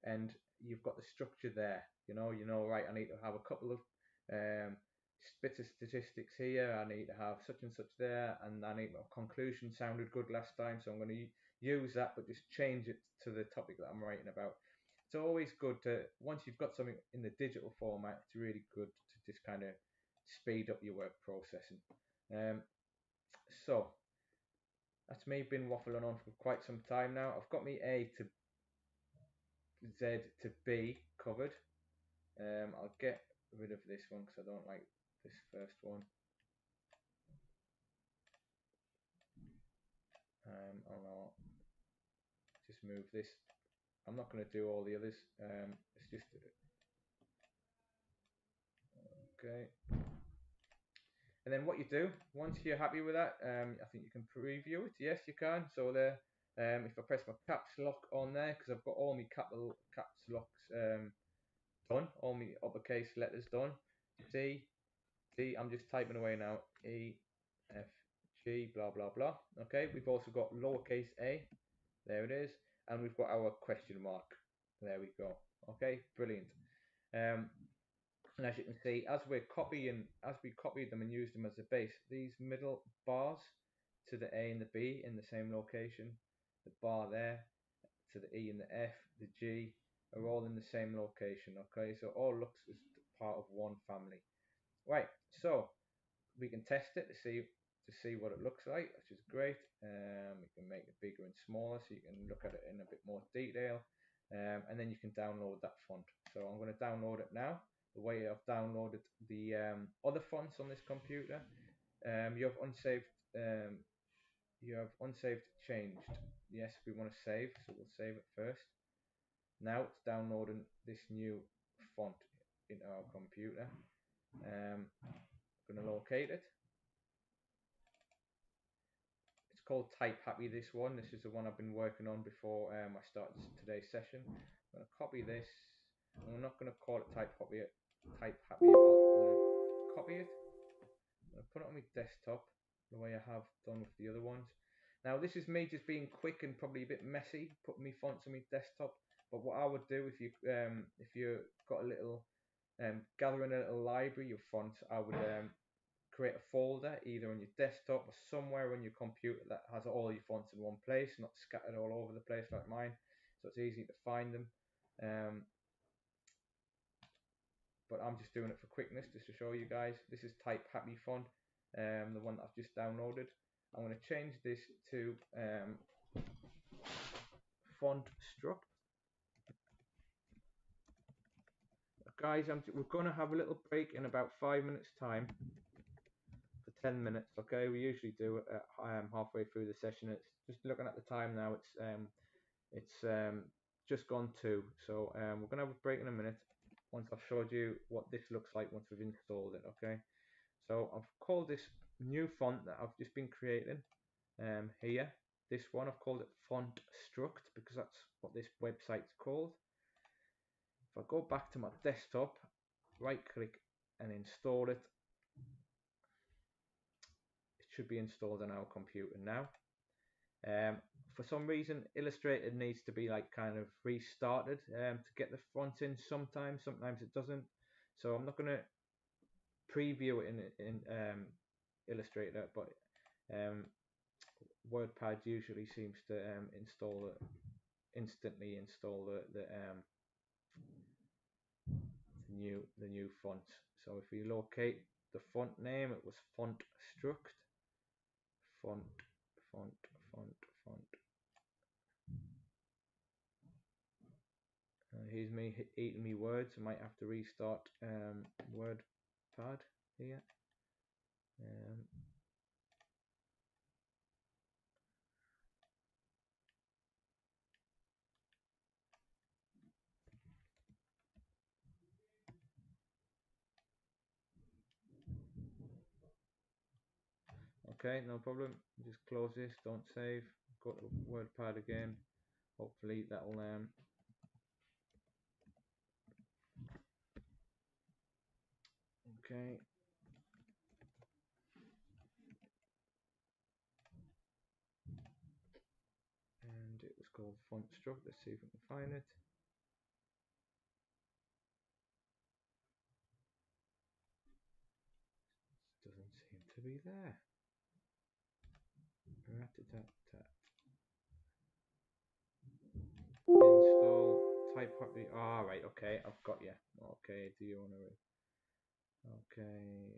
and you've got the structure there. Right, I need to have a couple of bits of statistics here. I need to have such and such there, and I need a conclusion sounded good last time, so I'm going to use that, but just change it to the topic that I'm writing about. It's always good to, once you've got something in the digital format, it's really good to just kind of speed up your work processing. So that's me been waffling on for quite some time now. I've got me A to Z to B covered. I'll get rid of this one because I don't like this first one. I'll just move this. I'm not going to do all the others. It's just okay. And then what you do, once you're happy with that, I think you can preview it. Yes, you can. So there, if I press my caps lock on there, because I've got all my caps locks done, all my uppercase letters done. C, I'm just typing away now. E, F, G, blah, blah, blah. Okay, we've also got lowercase a. There it is. And we've got our question mark. There we go. Okay, brilliant. And as you can see, as we copied them and used them as a base, these middle bars to the A and the B in the same location, the bar there to the E and the F, the G are all in the same location. Okay, so all looks as part of one family. Right, so we can test it to see what it looks like, which is great. We can make it bigger and smaller so you can look at it in a bit more detail, and then you can download that font. So I'm going to download it now. The way I've downloaded the other fonts on this computer, you have unsaved changed. Yes, we want to save, so we'll save it first. Now it's downloading this new font into our computer. I'm going to locate it. It's called Typography, this one. This is the one I've been working on before I started today's session. I'm going to copy this. I'm not going to call it Typography. I'm going to copy it. I'm going to put it on my desktop the way I have done with the other ones. Now this is me just being quick and probably a bit messy, putting my fonts on my desktop. But what I would do if you got a little gathering a little library of fonts, I would create a folder either on your desktop or somewhere on your computer that has all your fonts in one place, not scattered all over the place like mine, so it's easy to find them. But I'm just doing it for quickness, just to show you guys. This is Typography font, the one that I've just downloaded. I'm going to change this to Fontstruct. Guys, we're going to have a little break in about 5 minutes time. 10 minutes. Okay, we usually do it halfway through the session. It's just looking at the time now, it's just gone 2, so we're gonna have a break in a minute once I've showed you what this looks like once we've installed it. Okay, so I've called this new font that I've just been creating here, this one I've called it Fontstruct because that's what this website's called. If I go back to my desktop, right click and install it, should be installed on our computer now. For some reason, Illustrator needs to be like kind of restarted to get the font in. Sometimes it doesn't. So I'm not going to preview it in Illustrator, but WordPad usually seems to instantly install the new font. So if we locate the font name, it was Fontstruct. font. Here's me eating me words. I might have to restart WordPad here. Okay, no problem. Just close this, don't save. Go to WordPad again. Hopefully that'll okay. And it was called Fontstruct. Let's see if we can find it. Doesn't seem to be there. Install Typography. Ah, right. Okay, I've got you. Okay, do you want to? Okay.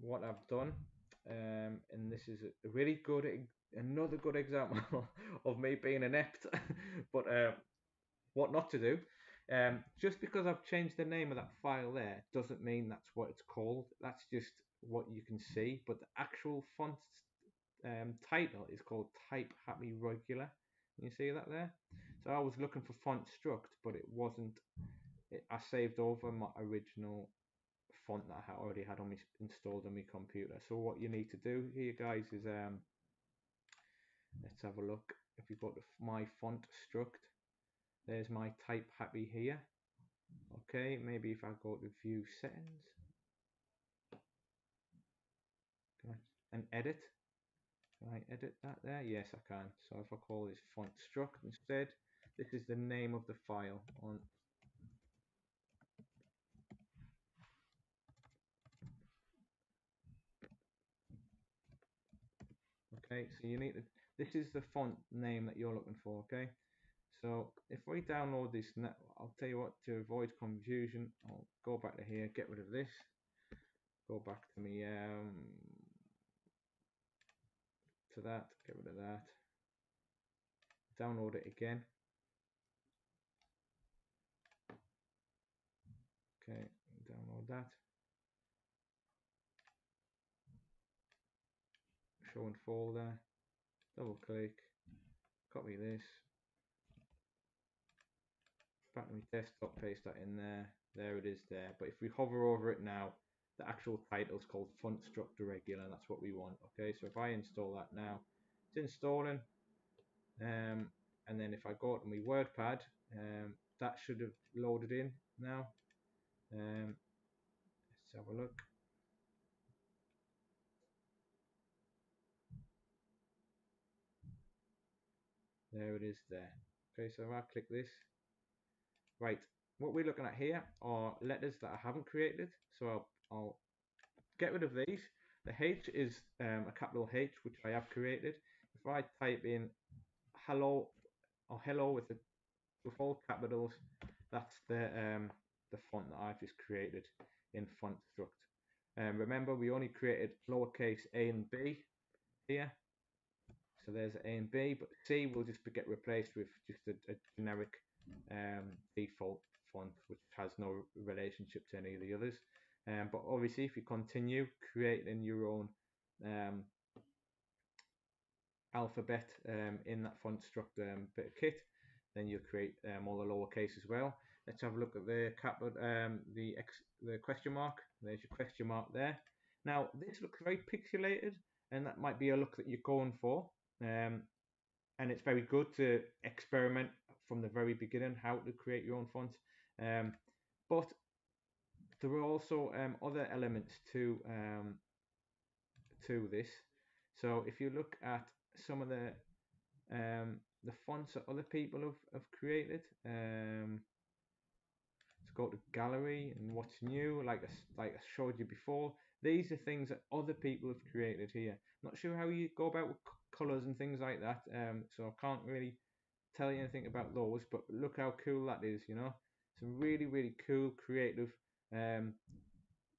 What I've done, and this is a really good, another good example of me being inept, but what not to do. Just because I've changed the name of that file there doesn't mean that's what it's called. That's just what you can see. But the actual font title is called Type Happy Regular. You see that there? So I was looking for Fontstruct, but it wasn't. I saved over my original font that I already had on me installed on my computer. So what you need to do here, guys, is let's have a look. If you go to my Fontstruct, there's my Type Happy here. Okay, maybe if I go to View Settings and Edit, can I edit that there? Yes, I can. So if I call this Fontstruct instead, this is the name of the file on. Okay, so you need to, this is the font name that you're looking for. Okay, so if we download this, I'll tell you what, to avoid confusion, I'll go back to here, get rid of this, go back to me to that, get rid of that, download it again. Okay, download that. Show and folder, double click, copy this, back to my desktop, paste that in there. There it is there. But if we hover over it now, the actual title is called Fontstruct Regular, and that's what we want. Okay, so if I install that now, it's installing. And then if I go to my WordPad, that should have loaded in now. Let's have a look. There it is there. Okay, so if I click this, right, what we're looking at here are letters that I haven't created. So I'll get rid of these. The H is a capital H, which I have created. If I type in hello or hello with all capitals, that's the font that I've just created in Fontstruct. Remember, we only created lowercase a and b here. So there's A and B, but C will just get replaced with just a generic default font, which has no relationship to any of the others. But obviously, if you continue creating your own alphabet in that Fontstruct bit of kit, then you'll create all the lowercase as well. Let's have a look at the capital, the question mark. There's your question mark there. Now this looks very pixelated, and that might be a look that you're going for. And it's very good to experiment from the very beginning how to create your own font. But there are also other elements to this. So if you look at some of the fonts that other people have created, let's go to gallery and what's new. Like I showed you before, these are things that other people have created here. Not sure how you go about with colors and things like that, so I can't really tell you anything about those, but look how cool that is. You know, some really cool creative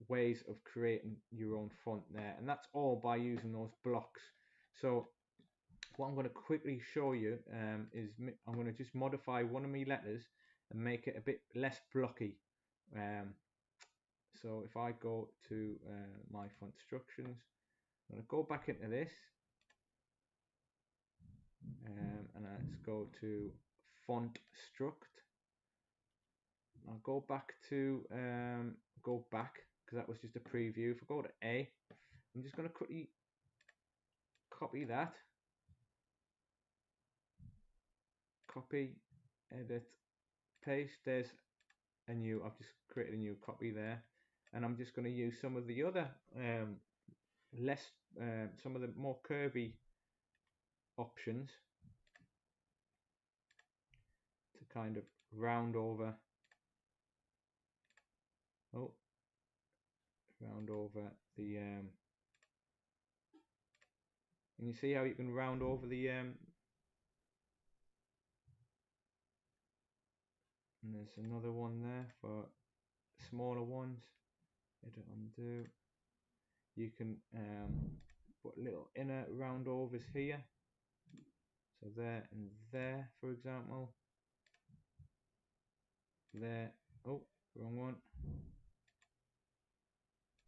ways of creating your own font there, and that's all by using those blocks. So what I'm going to quickly show you is I'm going to just modify one of my letters and make it a bit less blocky. So if I go to my font instructions, I'm going to go back into this and let's go to Fontstruct. I'll go back to because that was just a preview. If I go to A, I'm just going to quickly copy that, copy, edit, paste. There's a new, I've just created a new copy there, and I'm just going to use some of the other some of the more curvy options to kind of round over the and you see how you can round over the and there's another one there for smaller ones. Edit, undo. You can put little inner round overs here, so there and there, for example. There, oh, wrong one.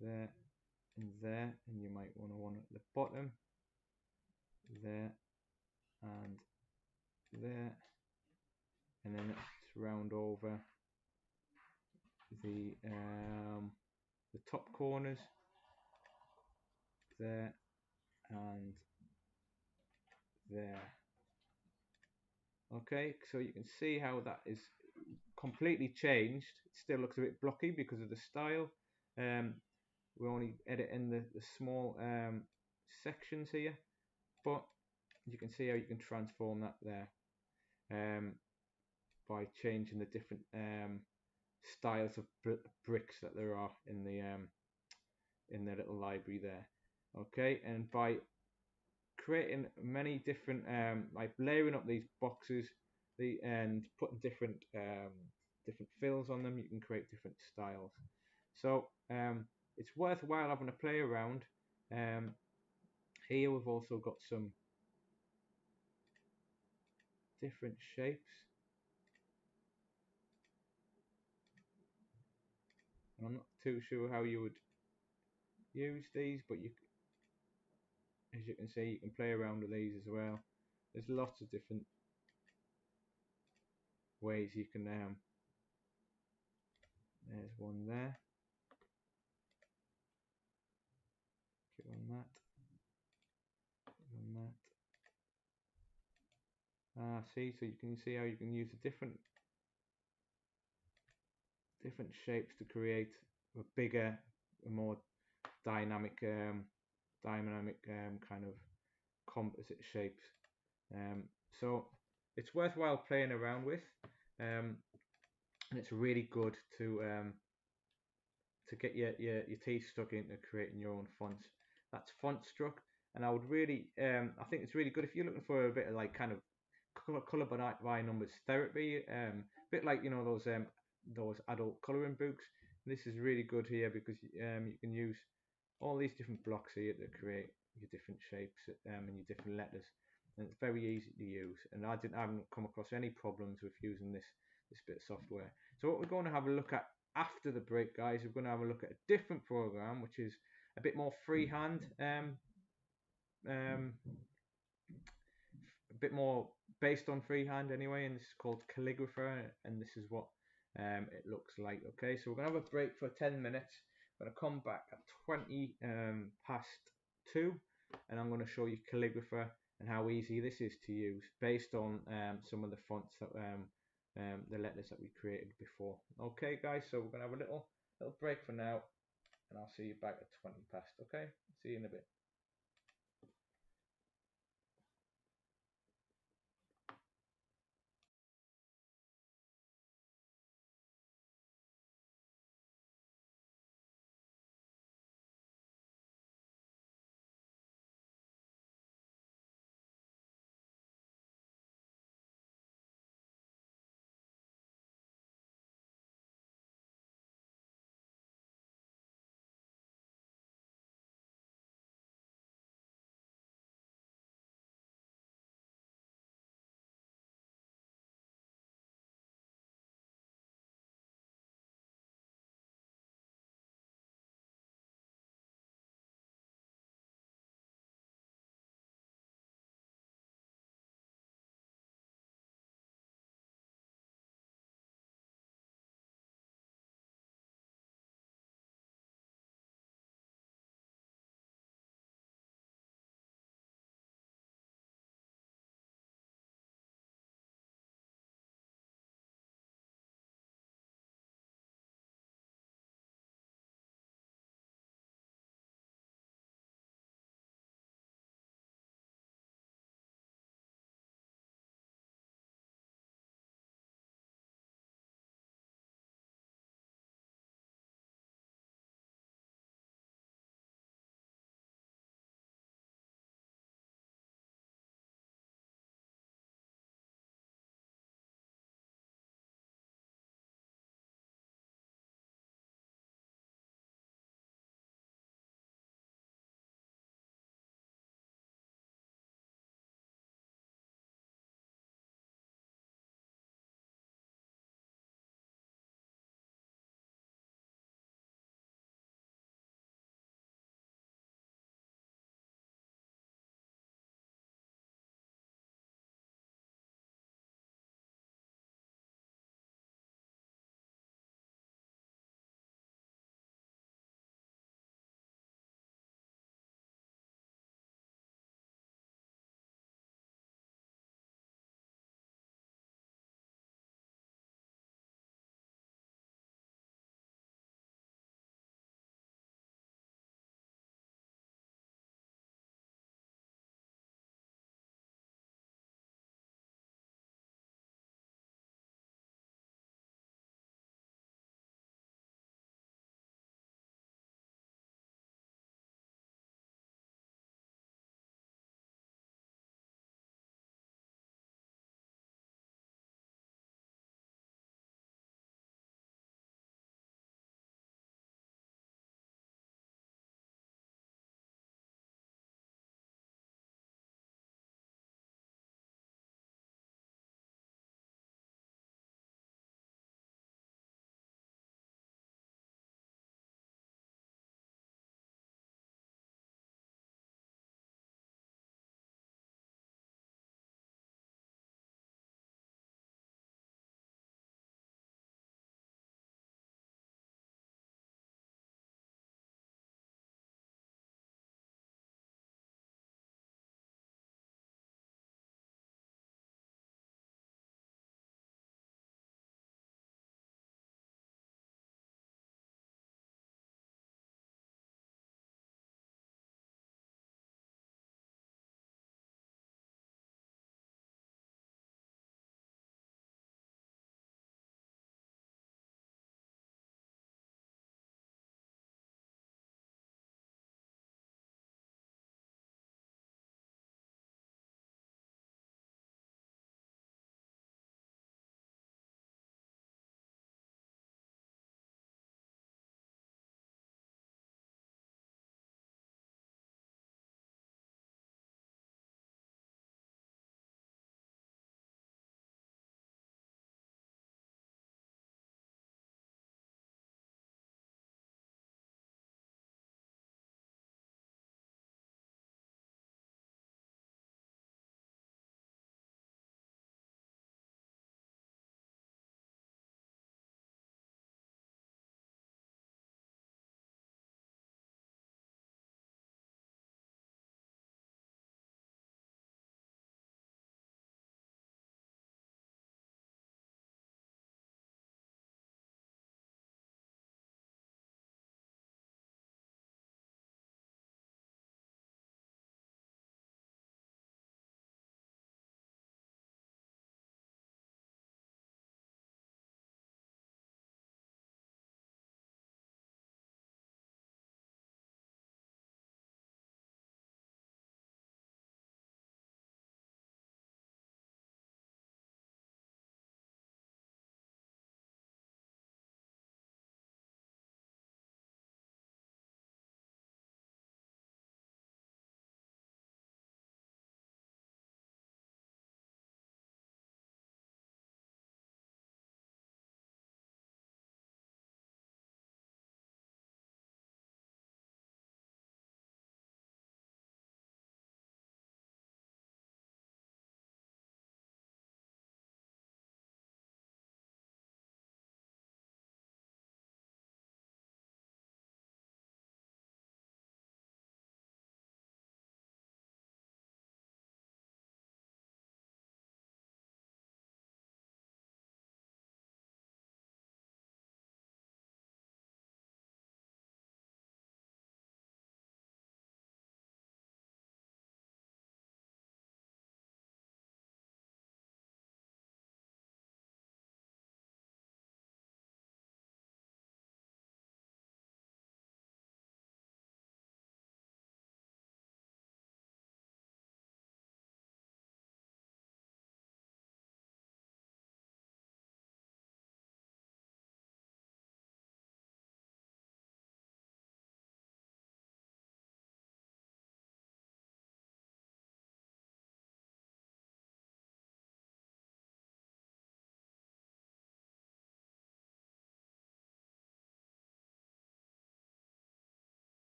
There and there, and you might want one at the bottom. There and there, and then let's round over the top corners. There and there. Okay, so you can see how that is completely changed. It still looks a bit blocky because of the style. We're only editing the small sections here, but you can see how you can transform that there by changing the different styles of bricks that there are in the little library there. Okay, and by creating many different like layering up these boxes and putting different fills on them, you can create different styles. So it's worthwhile having a play around. Here we've also got some different shapes. I'm not too sure how you would use these, but as you can see, you can play around with these as well. There's lots of different ways you can there's one there. Click on that. Click on that. See, so you can see how you can use the different shapes to create a bigger, a more dynamic kind of composite shapes. So it's worthwhile playing around with, and it's really good to get your teeth stuck into creating your own fonts. That's Fontstruct, and I would really I think it's really good if you're looking for a bit of like kind of color by numbers therapy, a bit like, you know, those adult coloring books. This is really good here because you can use all these different blocks here to create your different shapes and your different letters, and it's very easy to use, and I haven't come across any problems with using this bit of software. So what we're going to have a look at after the break, guys, we're going to have a look at a different program which is a bit more freehand, a bit more based on freehand anyway, and this is called Calligrapher, and this is what it looks like. Okay, so we're going to have a break for 10 minutes. I'm going to come back at 20 past 2, and I'm going to show you Calligrapher and how easy this is to use based on some of the fonts that the letters that we created before. Okay, guys, so we're going to have a little break for now, and I'll see you back at 20 past. Okay, see you in a bit.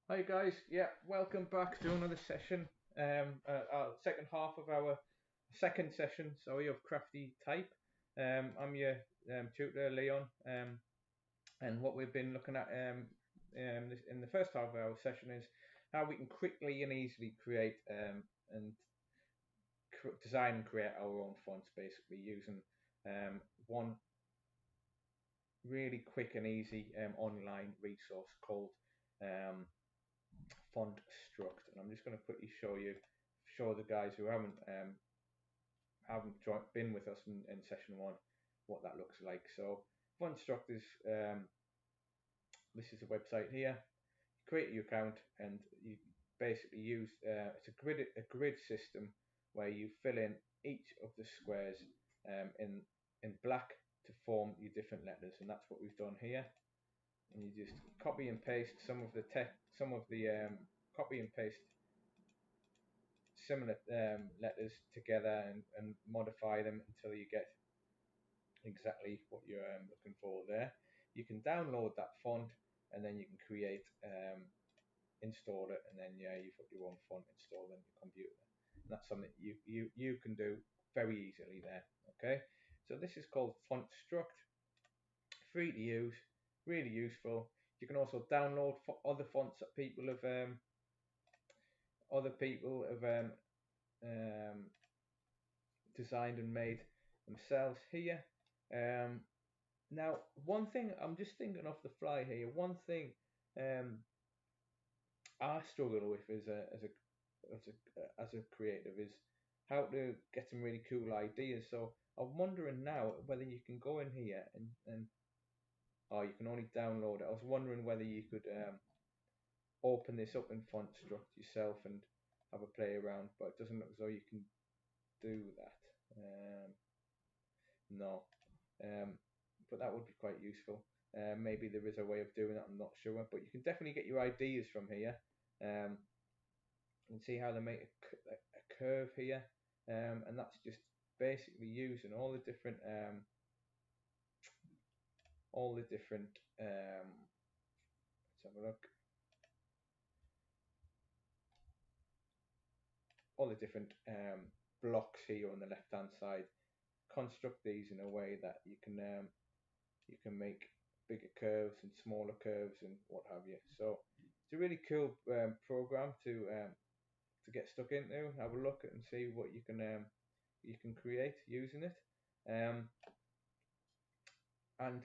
Hi guys, yeah, welcome back to another session. Our second half of our second session, sorry, of Crafty Type. I'm your tutor Leon, and what we've been looking at in the first half of our session is how we can quickly and easily create and design and create our own fonts, basically using one really quick and easy online resource called Fontstruct, and I'm just going to quickly show the guys who haven't been with us in session one what that looks like. So Fontstruct is this is a website here. You create your account and you basically use it's a grid system where you fill in each of the squares in black to form your different letters, and that's what we've done here. And you just copy and paste some of the copy and paste similar letters together and modify them until you get exactly what you're looking for there. You can download that font and then you can install it, and then you've got your own font installed on your computer. And that's something you can do very easily there. Okay, so this is called Fontstruct, free to use, really useful. You can also download other fonts that other people have designed and made themselves here. Now, one thing I'm just thinking off the fly here. One thing I struggle with as a creative is how to get some really cool ideas. So I'm wondering now whether you can go in here and oh, you can only download it. I was wondering whether you could open this up in Fontstruct yourself and have a play around, but it doesn't look as though you can do that. No, but that would be quite useful. Maybe there is a way of doing that, I'm not sure, but you can definitely get your ideas from here. And see how they make a curve here, and that's just basically using all the different let's have a look, all the different blocks here on the left hand side. Construct these in a way that you can make bigger curves and smaller curves and what have you. So it's a really cool program to get stuck into, have a look at and see what you can create using it. And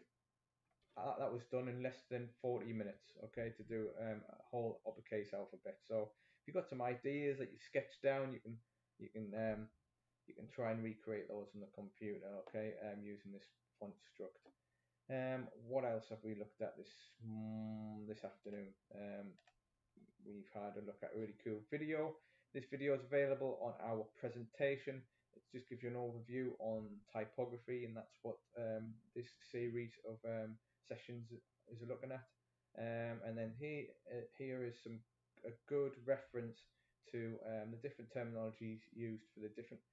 that was done in less than 40 minutes, okay, to do a whole uppercase alphabet. So if you've got some ideas that you sketch down, you can try and recreate those on the computer, okay, using this Fontstruct. What else have we looked at this afternoon? We've had a look at a really cool video. This video is available on our presentation. It just gives you an overview on typography, and that's what this series of sessions is looking at. And then here is a good reference to the different terminologies used for the different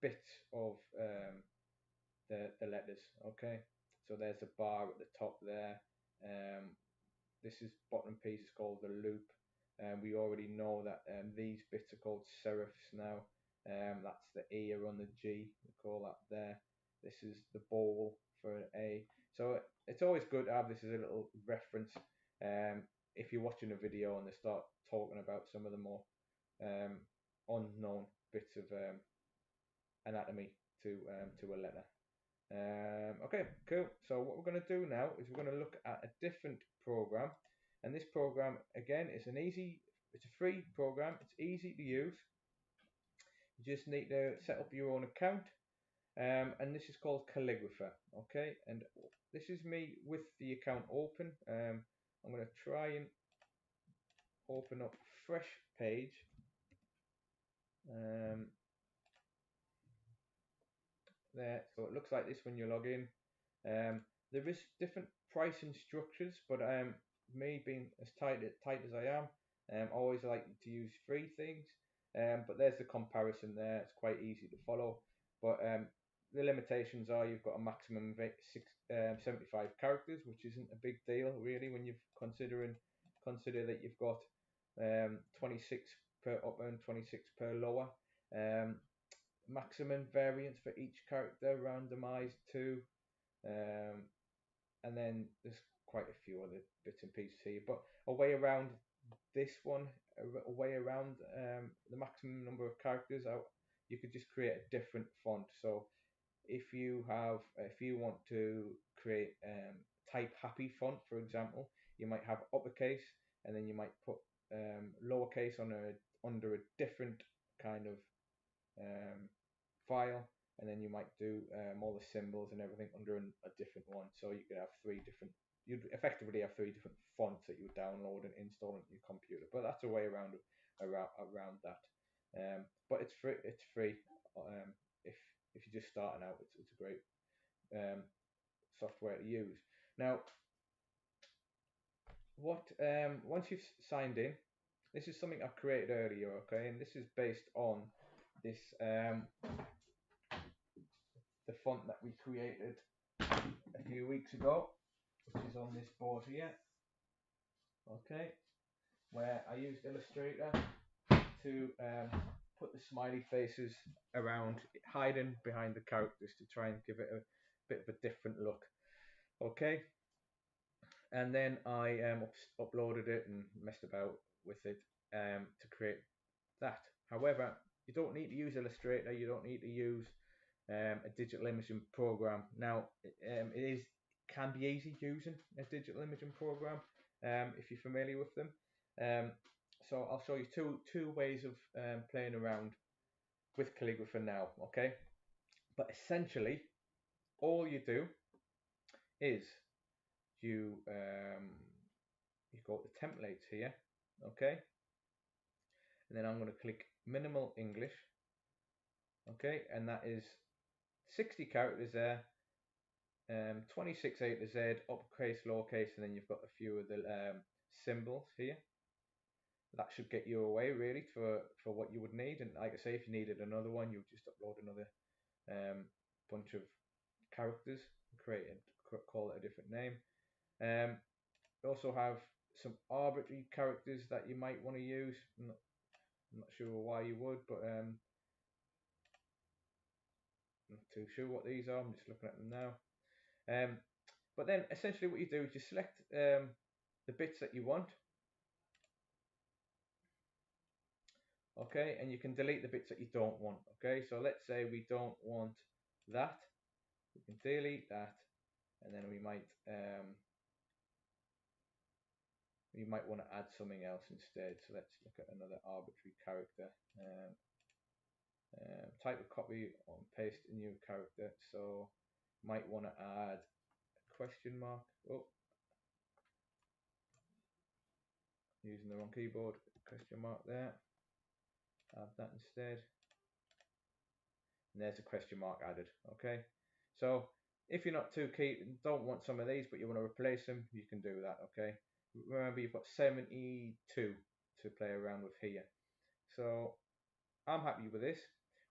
bits of the letters. Okay, so there's a bar at the top there. This is bottom piece is called the loop. We already know that these bits are called serifs now. That's the ear on the G, we call that there. This is the bowl for an A. So it's always good to have this as a little reference if you're watching a video and they start talking about some of the more unknown bits of anatomy to a letter. Okay, cool. So what we're going to do now is we're going to look at a different program, and this program again is it's a free program. It's easy to use. You just need to set up your own account, and this is called Calligrapher. Okay, and this is me with the account open. I'm going to try and open up a fresh page. There, so it looks like this when you log in. There is different pricing structures, but me being as tight as I am, I always like to use free things. But there's the comparison there. It's quite easy to follow. But the limitations are you've got a maximum of 75 characters, which isn't a big deal really when you're considering consider that you've got 26 per upper and 26 per lower. Maximum variance for each character randomized to, and then there's quite a few other bits and pieces here, but a way around this one, a way around the maximum number of characters out, you could just create a different font. So if you want to create type happy font, for example, you might have uppercase, and then you might put lowercase under a different kind of file, and then you might do all the symbols and everything under a different one. So you could have you'd effectively have three different fonts that you would download and install into your computer. But that's a way around that. But it's free. It's free. If you're just starting out, it's a great software to use. Now, once you've signed in, this is something I've created earlier, okay, and this is based on this the font that we created a few weeks ago, which is on this board here, okay, where I used Illustrator to put the smiley faces around, hiding behind the characters to try and give it a bit of a different look, okay. And then I uploaded it and messed about with it to create that. However, you don't need to use Illustrator, you don't need to use a digital imaging program. Now, it can be easy using a digital imaging program if you're familiar with them. So I'll show you two ways of playing around with Calligrapher now, okay? But essentially, all you do is you go to templates here, okay? And then I'm going to click minimal English, okay? And that is 60 characters there, 26 A to Z, uppercase, lowercase, and then you've got a few of the symbols here. That should get you away really for what you would need. And like I say, if you needed another one, you would just upload another bunch of characters, call it a different name. You also have some arbitrary characters that you might want to use. I'm not sure why you would, but I'm not too sure what these are. I'm just looking at them now. But then essentially what you do is you select the bits that you want, okay, and you can delete the bits that you don't want, okay. So let's say we don't want that, we can delete that, and then we might want to add something else instead. So let's look at another arbitrary character. Type of copy and paste a new character. So might want to add a question mark. Oh, using the wrong keyboard. Question mark there. Add that instead. And there's a question mark added. Okay. So if you're not too keen, don't want some of these, but you want to replace them, you can do that. Okay. Remember, you've got 72 to play around with here. So I'm happy with this.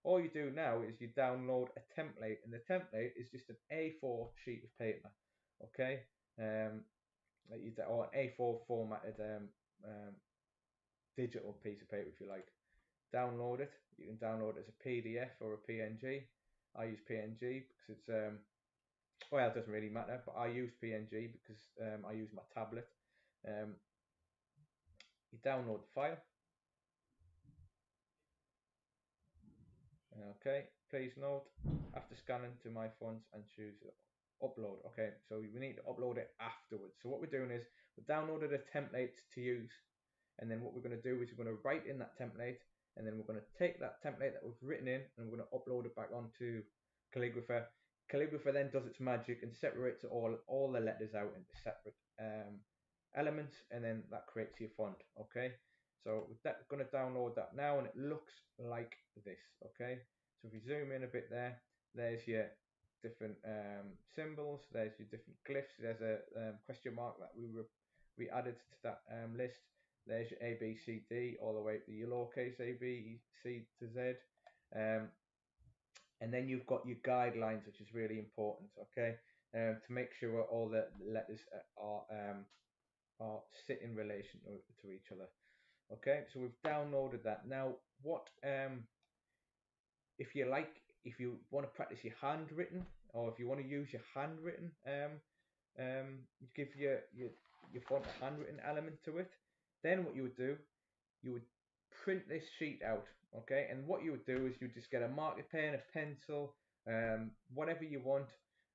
All you do now is you download a template, and the template is just an A4 sheet of paper, okay, or an A4 formatted digital piece of paper, if you like. Download it. You can download it as a PDF or a PNG. I use PNG because it's well, it doesn't really matter, but I use PNG because I use my tablet. You download the file. Okay, please note, after scanning to my fonts and choose upload. Okay, so we need to upload it afterwards. So what we're doing is we've downloaded a template to use, and then what we're going to do is we're going to write in that template, and then we're going to take that template that we've written in, and we're going to upload it back onto Calligrapher. Calligrapher then does its magic and separates all the letters out into separate elements, and then that creates your font. Okay, so we're going to download that now, and it looks like this. Okay, so if you zoom in a bit there's your different symbols, there's your different glyphs, there's a question mark that we added to that list, there's your A, B, C, D, all the way to your lowercase a, B, C to Z, and then you've got your guidelines, which is really important, okay, to make sure all the letters are sit in relation to each other. Okay, so we've downloaded that. Now, what if you want to practice your handwritten, or if you want to use your handwritten, give your font a handwritten element to it, then what you would do, you would print this sheet out, okay? And what you would do is you just get a marker pen, a pencil, whatever you want.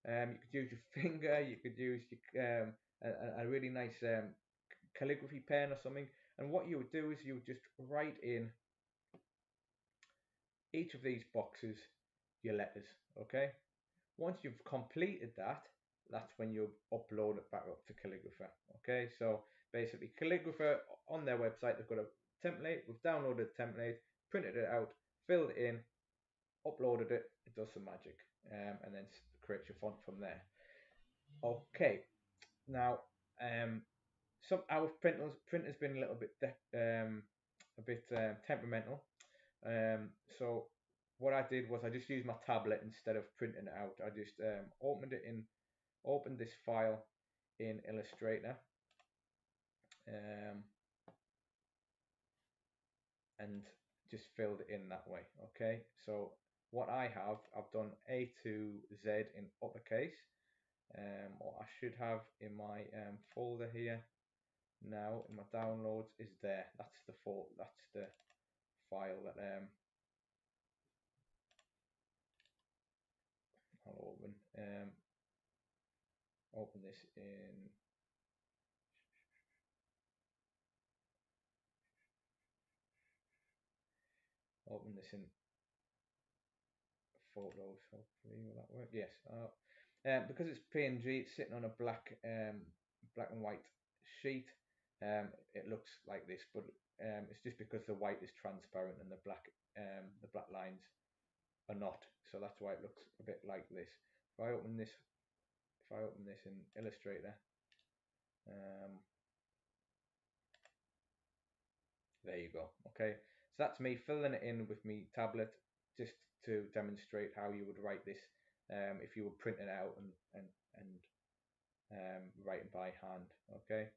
You could use your finger, you could use your, a really nice calligraphy pen or something. And what you would do is you would just write in each of these boxes your letters, okay? Once you've completed that, that's when you upload it back up to Calligrapher. Okay, so basically Calligrapher on their website, they've got a template. We've downloaded the template, printed it out, filled it in, uploaded it. It does some magic, and then creates your font from there. Okay, now some our printer's been a little bit temperamental. So what I did was I just used my tablet instead of printing it out. I just opened this file in Illustrator, and just filled it in that way. Okay, so what I've done A to Z in uppercase, or I should have in my folder here now in my downloads is there. That's the file that I'll open this in photos. Hopefully will that work? Yes. Because it's PNG, it's sitting on a black and white sheet. It looks like this, but it's just because the white is transparent and the black lines are not. So that's why it looks a bit like this. If I open this in Illustrator, there you go. Okay, so that's me filling it in with me tablet, just to demonstrate how you would write this if you were printing out and writing by hand. Okay,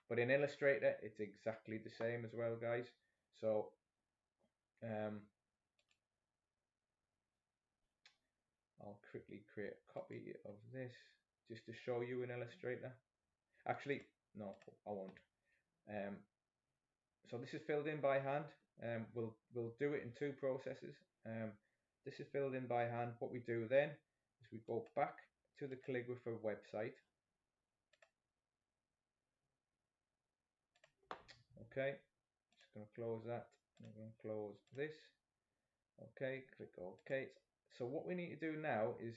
but in Illustrator it's exactly the same as well, guys. So I'll quickly create a copy of this just to show you in Illustrator. Actually, no, I won't. So this is filled in by hand. We'll do it in two processes. This is filled in by hand. What we do then is we go back to the Calligrapher website. Okay, just going to close that. I'm going to close this. Okay, click OK. So what we need to do now is,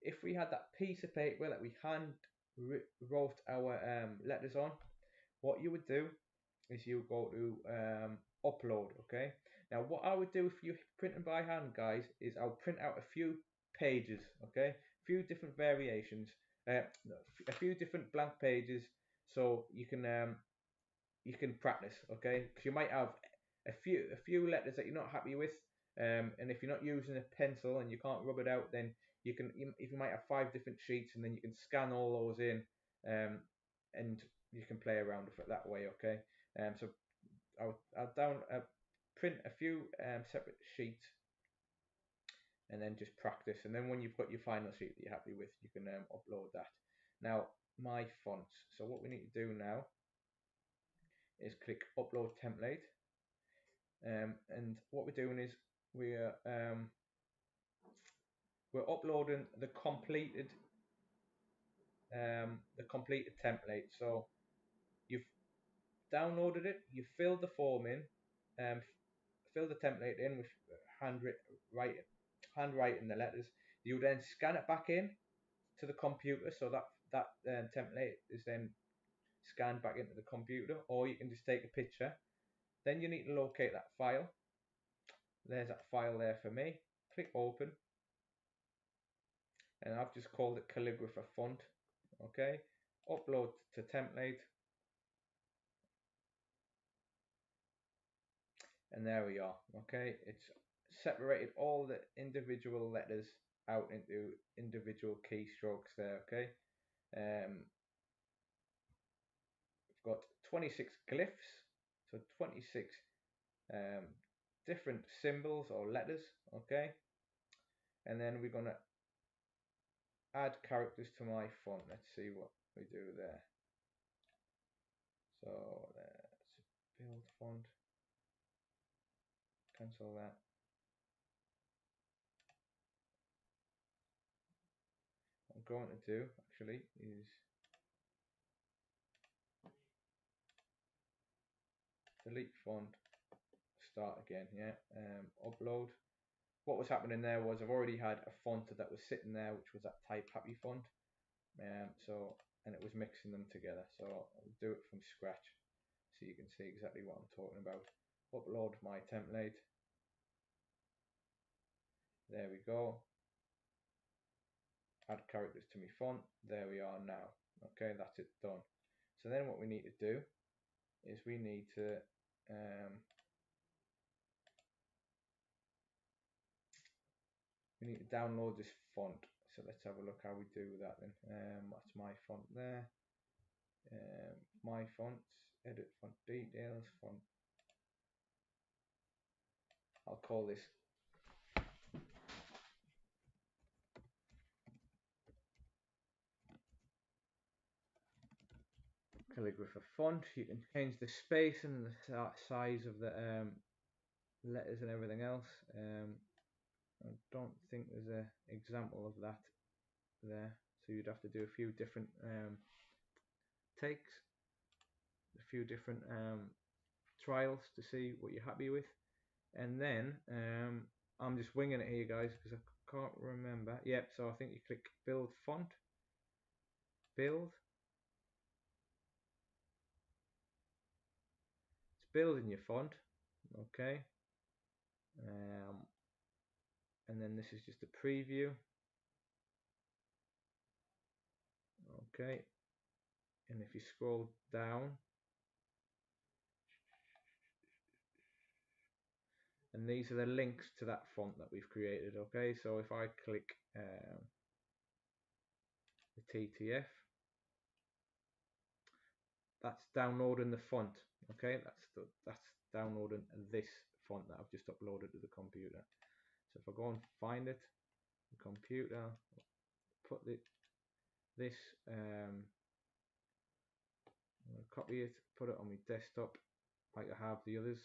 if we had that piece of paper that we hand wrote our letters on, what you would do is you go to upload. Okay, now what I would do if you're printing by hand, guys, is I'll print out a few pages. Okay, a few different variations, a few different blank pages, so you can practice. Okay, because you might have a few letters that you're not happy with, and if you're not using a pencil and you can't rub it out, then you might have 5 different sheets, and then you can scan all those in, and you can play around with it that way. Okay, so I'll print a few separate sheets, and then just practice, and then when you've got your final sheet that you're happy with, you can upload that. Now, my fonts. So what we need to do now is click upload template, and what we're doing is we're uploading the completed template. So you've downloaded it, you filled the form in, fill the template in with handwriting the letters. You then scan it back in to the computer, so that template is then scanned back into the computer, or you can just take a picture. Then you need to locate that file. There's that file there for me. Click open, and I've just called it calligrapher font. Okay, upload to template, and there we are. Okay, it's separated all the individual letters out into individual keystrokes there. Okay, got 26 glyphs, so 26 different symbols or letters, okay? And then we're going to add characters to my font. Let's see what we do there. So let's build font, cancel that. What I'm going to do actually is delete font, start again, yeah, upload. What was happening there was I've already had a font that was sitting there, which was that Typography font, and it was mixing them together. So I'll do it from scratch so you can see exactly what I'm talking about. Upload my template. There we go. Add characters to my font. There we are now. Okay, that's it done. So then what we need to do is we need to download this font. So let's have a look how we do that then. That's my font there. My fonts, edit font details, font. I'll call this calligrapher font. You can change the space and the size of the letters and everything else. I don't think there's an example of that there, so you'd have to do a few different takes, a few different trials to see what you're happy with, and then I'm just winging it here, guys, because I can't remember. Yep, so I think you click build font, build. It's building your font, okay, and then this is just a preview, okay, and if you scroll down, and these are the links to that font that we've created, okay. So if I click the TTF, that's downloading the font, okay. That's downloading this font that I've just uploaded to the computer. So if I go and find it, the computer, put this, I'm going to copy it, put it on my desktop like I have the others.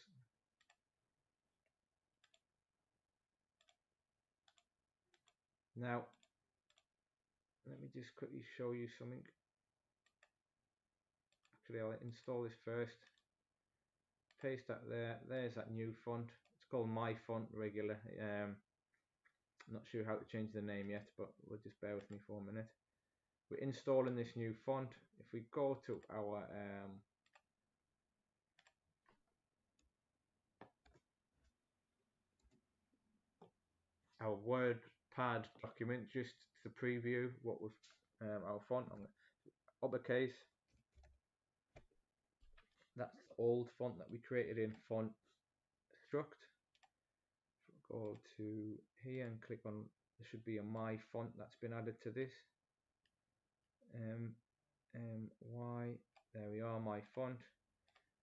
Now let me just quickly show you something. Actually, I'll install this first. Paste that there. There's that new font. It's called my font regular. Not sure how to change the name yet, but we'll just bear with me for a minute. We're installing this new font. If we go to our WordPad document, just to preview what was our font, on uppercase. That's the old font that we created in Fontstruct. Go to here and click on, there should be a my font that's been added to this. Y, there we are, my font,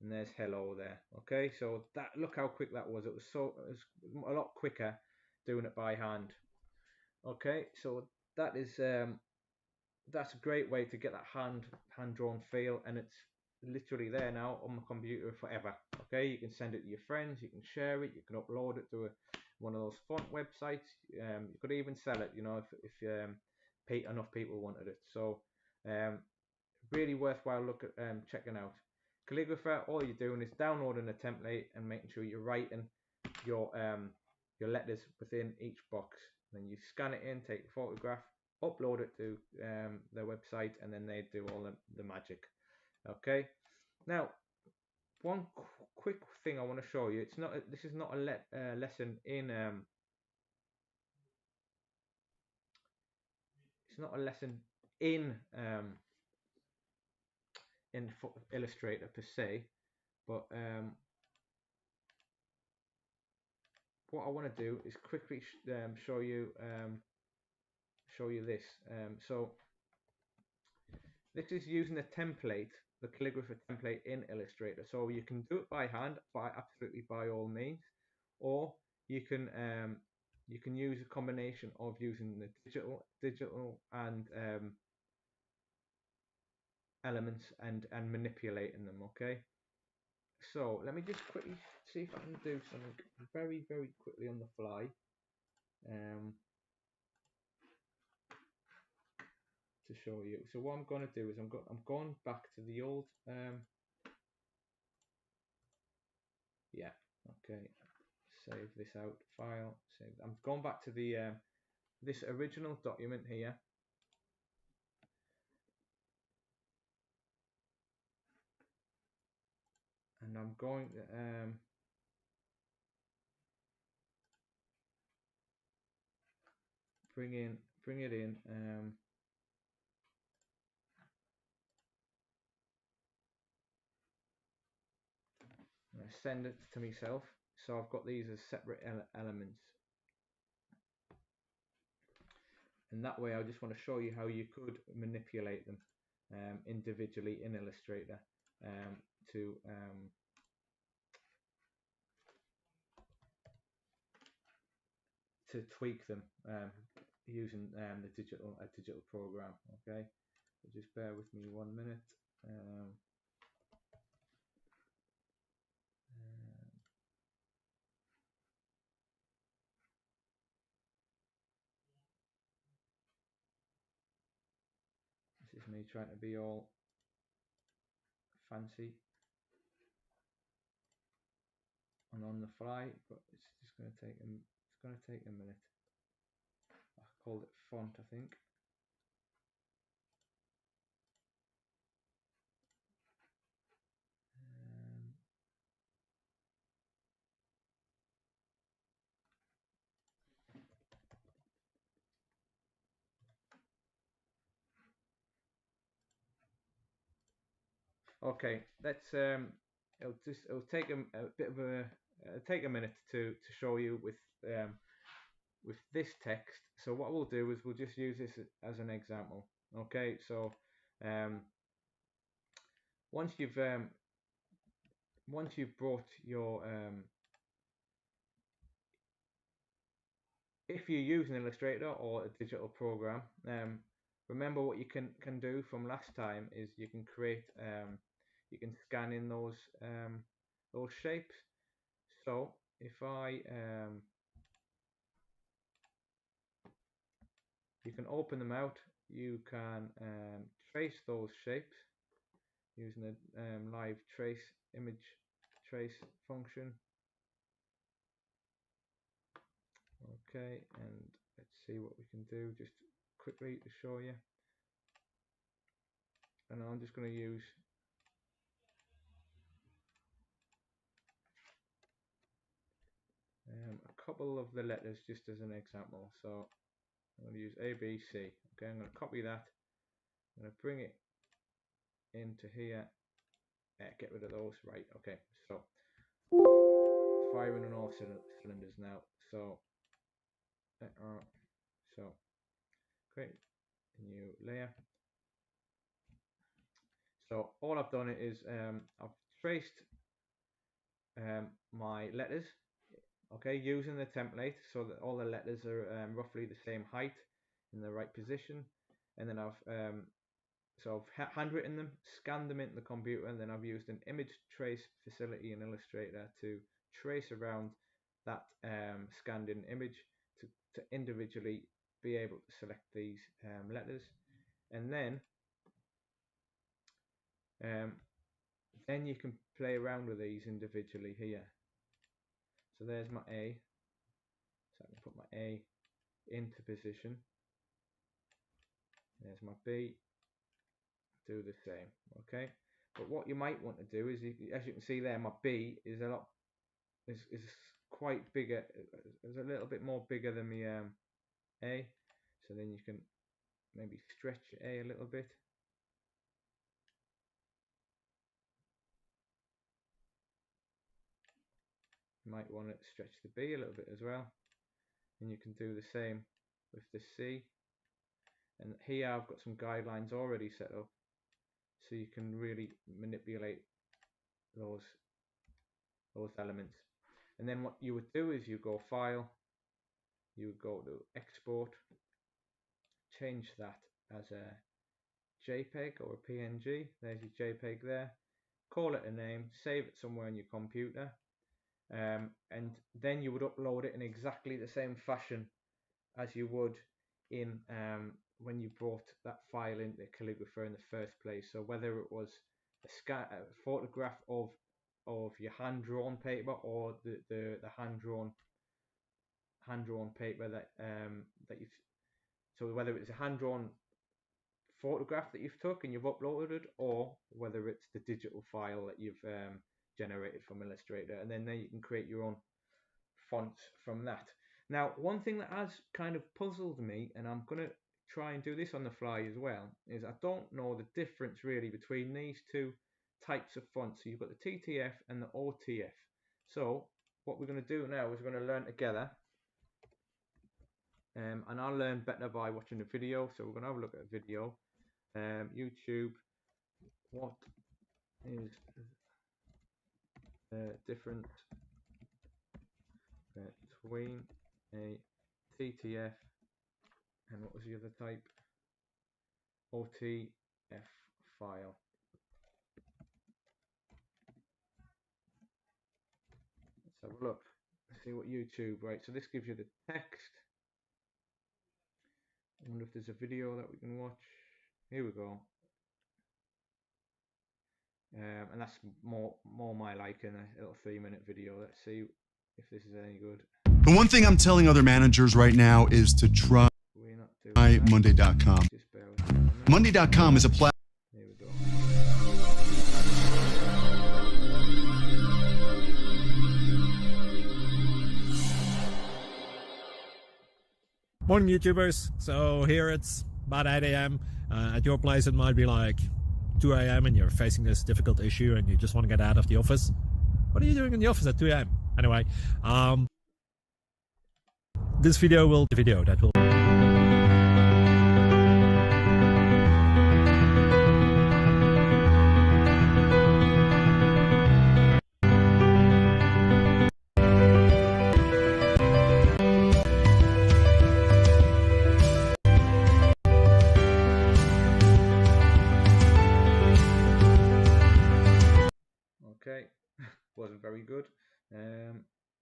and there's hello there. Okay, so that, look how quick that was. It was a lot quicker doing it by hand. Okay, so that is that's a great way to get that hand drawn feel, and it's literally there now on my computer forever. Okay, you can send it to your friends, you can share it, you can upload it to one of those font websites. You could even sell it, you know, if enough people wanted it. So really worthwhile checking out. Calligrapher, all you're doing is downloading a template and making sure you're writing your letters within each box. Then you scan it in, take a photograph, upload it to their website, and then they do all the magic. Okay. Now, one quick thing I want to show you. This is not a lesson in it's not a lesson in Illustrator per se, but what I want to do is quickly show you this. So this is using a template the calligrapher template in Illustrator. So you can do it by hand, absolutely by all means, or you can use a combination of using the digital and elements and manipulating them. Okay, so let me just quickly see if I can do something very quickly on the fly. To show you. So what I'm going to do is I'm going back to the old yeah, okay, save this out, file, save. I'm going back to the this original document here, and I'm going to bring it in send it to myself. So I've got these as separate elements, and that way I just want to show you how you could manipulate them individually in Illustrator to tweak them using the digital program. Okay, so just bear with me 1 minute. This is me trying to be all fancy and on the fly, but it's just going to take a minute. I called it font, I think. Okay, let's it'll take a bit of a take a minute to show you with this text. So what we'll do is we'll just use this as an example. Okay, so once you've brought your if you're using Illustrator or a digital program, remember what you can do from last time is you can create you can scan in those shapes. So if I you can open them out, you can trace those shapes using the live trace image trace function. Okay, and let's see what we can do just quickly to show you. And I'm just going to use a couple of the letters just as an example. So I'm going to use A, B, C. Okay, I'm going to copy that. I'm going to bring it into here. Get rid of those. Right. Okay. So firing on all cylinders now. So create a new layer. So all I've done is I've traced my letters, okay, using the template so that all the letters are roughly the same height in the right position, and then I've handwritten them, scanned them into the computer, and then I've used an image trace facility in Illustrator to trace around that scanned in image to individually be able to select these letters, and then you can play around with these individually here. So there's my A. So I can put my A into position. There's my B. Do the same. Okay. But what you might want to do is, as you can see there, my B is is quite bigger. It's a little bit more bigger than my A. So then you can maybe stretch A a little bit. You might want to stretch the B a little bit as well, and you can do the same with the C. And here I've got some guidelines already set up, so you can really manipulate those elements. And then what you would do is you go File, you would go to Export, change that as a JPEG or a PNG. There's your JPEG there. Call it a name, save it somewhere on your computer, and then you would upload it in exactly the same fashion as you would in when you brought that file into Calligrapher in the first place. So whether it was a photograph of your hand-drawn paper, or the hand-drawn paper that you've, so whether it's a hand-drawn photograph that you've took and you've uploaded, or whether it's the digital file that you've generated from Illustrator, and then you can create your own fonts from that. Now, one thing that has kind of puzzled me, and I'm going to try and do this on the fly as well, is I don't know the difference really between these two types of fonts. So you've got the TTF and the OTF. So what we're going to do now is we're going to learn together, and I'll learn better by watching the video. So we're going to have a look at a video. YouTube, what is the difference between a TTF and what was the other type? OTF file. Let's have a look. Let's see what YouTube, right? So this gives you the text. I wonder if there's a video that we can watch. Here we go. And that's more my liking, a little 3-minute video. Let's see if this is any good. The one thing I'm telling other managers right now is to try Monday.com. Monday.com is a platform. Here we go. Morning, YouTubers. So here it's about 8 a.m. At your place it might be like 2 a.m. and you're facing this difficult issue and you just want to get out of the office. What are you doing in the office at 2 a.m.? Anyway, this video will be the video that will... Okay, wasn't very good.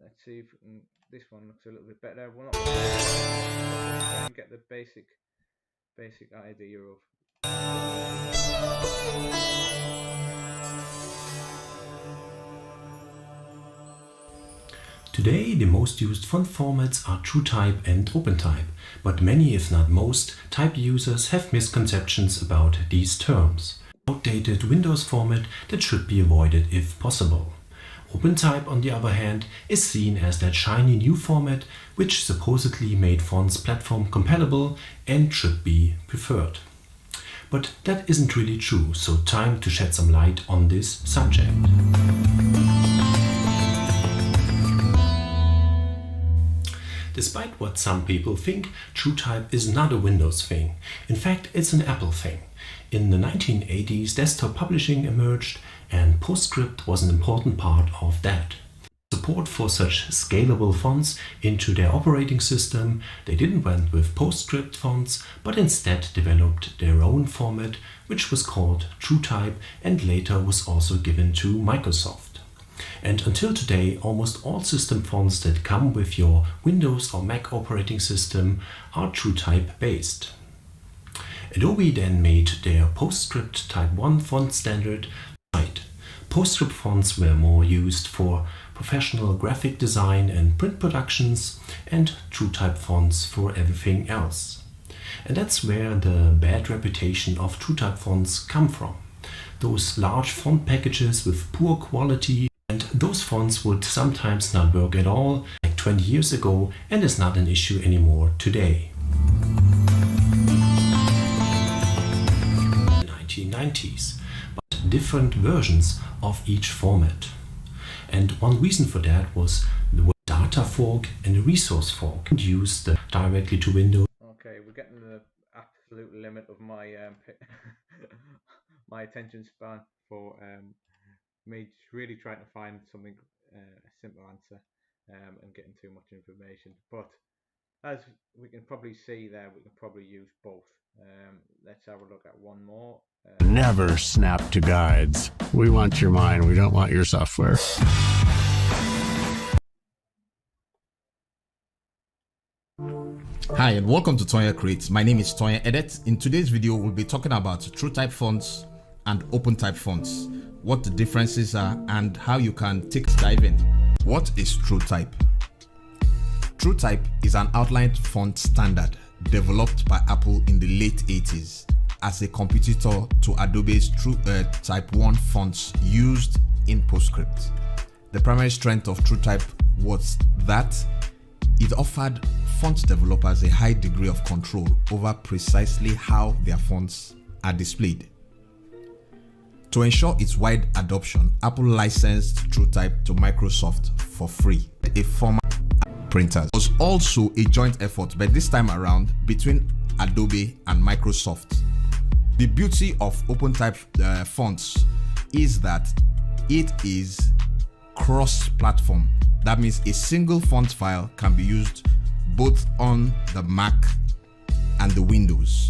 Let's see if this one looks a little bit better. We're not try and get the basic idea of. Today the most used font formats are TrueType and OpenType, but many, if not most, type users have misconceptions about these terms. Outdated Windows format that should be avoided if possible. OpenType, on the other hand, is seen as that shiny new format which supposedly made fonts platform compatible and should be preferred. But that isn't really true, so time to shed some light on this subject. Despite what some people think, TrueType is not a Windows thing. In fact, it's an Apple thing. In the 1980s, desktop publishing emerged, and PostScript was an important part of that. Support for such scalable fonts into their operating system, they didn't went with PostScript fonts, but instead developed their own format, which was called TrueType and later was also given to Microsoft. And until today, almost all system fonts that come with your Windows or Mac operating system are TrueType based. Adobe then made their PostScript Type 1 font standard. PostScript fonts were more used for professional graphic design and print productions, and TrueType fonts for everything else. And that's where the bad reputation of TrueType fonts come from. Those large font packages with poor quality, and those fonts would sometimes not work at all, like 20 years ago, and is not an issue anymore today. In the 1990s, but different versions of each format. And one reason for that was the data fork and the resource fork, and used directly to Windows. Okay, we're getting to the absolute limit of my my attention span for me really trying to find something a simple answer and getting too much information. But as we can probably see there, we can probably use both. Let's have a look at one more. Never snap to guides. We want your mind. We don't want your software. Hi and welcome to Tonya Creates. My name is Tonya Edit. In today's video, we'll be talking about TrueType fonts and OpenType fonts, what the differences are, and how you can dive in. What is TrueType? TrueType is an outline font standard developed by Apple in the late 80s as a competitor to Adobe's Type 1 fonts used in PostScript. The primary strength of TrueType was that it offered font developers a high degree of control over precisely how their fonts are displayed. To ensure its wide adoption, Apple licensed TrueType to Microsoft for free. A former printers. It was also a joint effort, but this time around between Adobe and Microsoft. The beauty of OpenType fonts is that it is cross-platform. That means a single font file can be used both on the Mac and the Windows.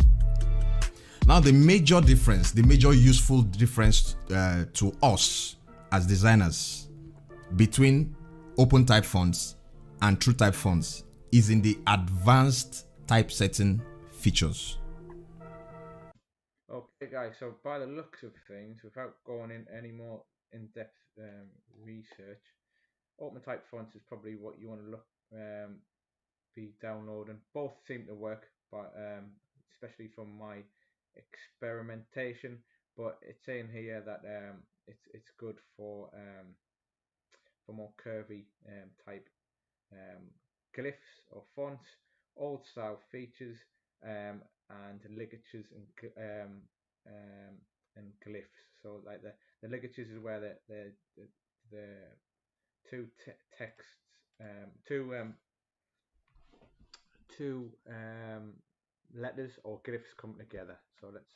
Now the major difference, the major useful difference to us as designers between OpenType fonts and TrueType fonts is in the advanced typesetting features. Okay guys, so by the looks of things, without going in any more in-depth research, OpenType fonts is probably what you want to look be downloading. Both seem to work, but especially from my experimentation. But it's saying here that it's good for more curvy type glyphs or fonts, old style features, and ligatures and glyphs. So like the ligatures is where the two texts, two letters or glyphs come together. So let's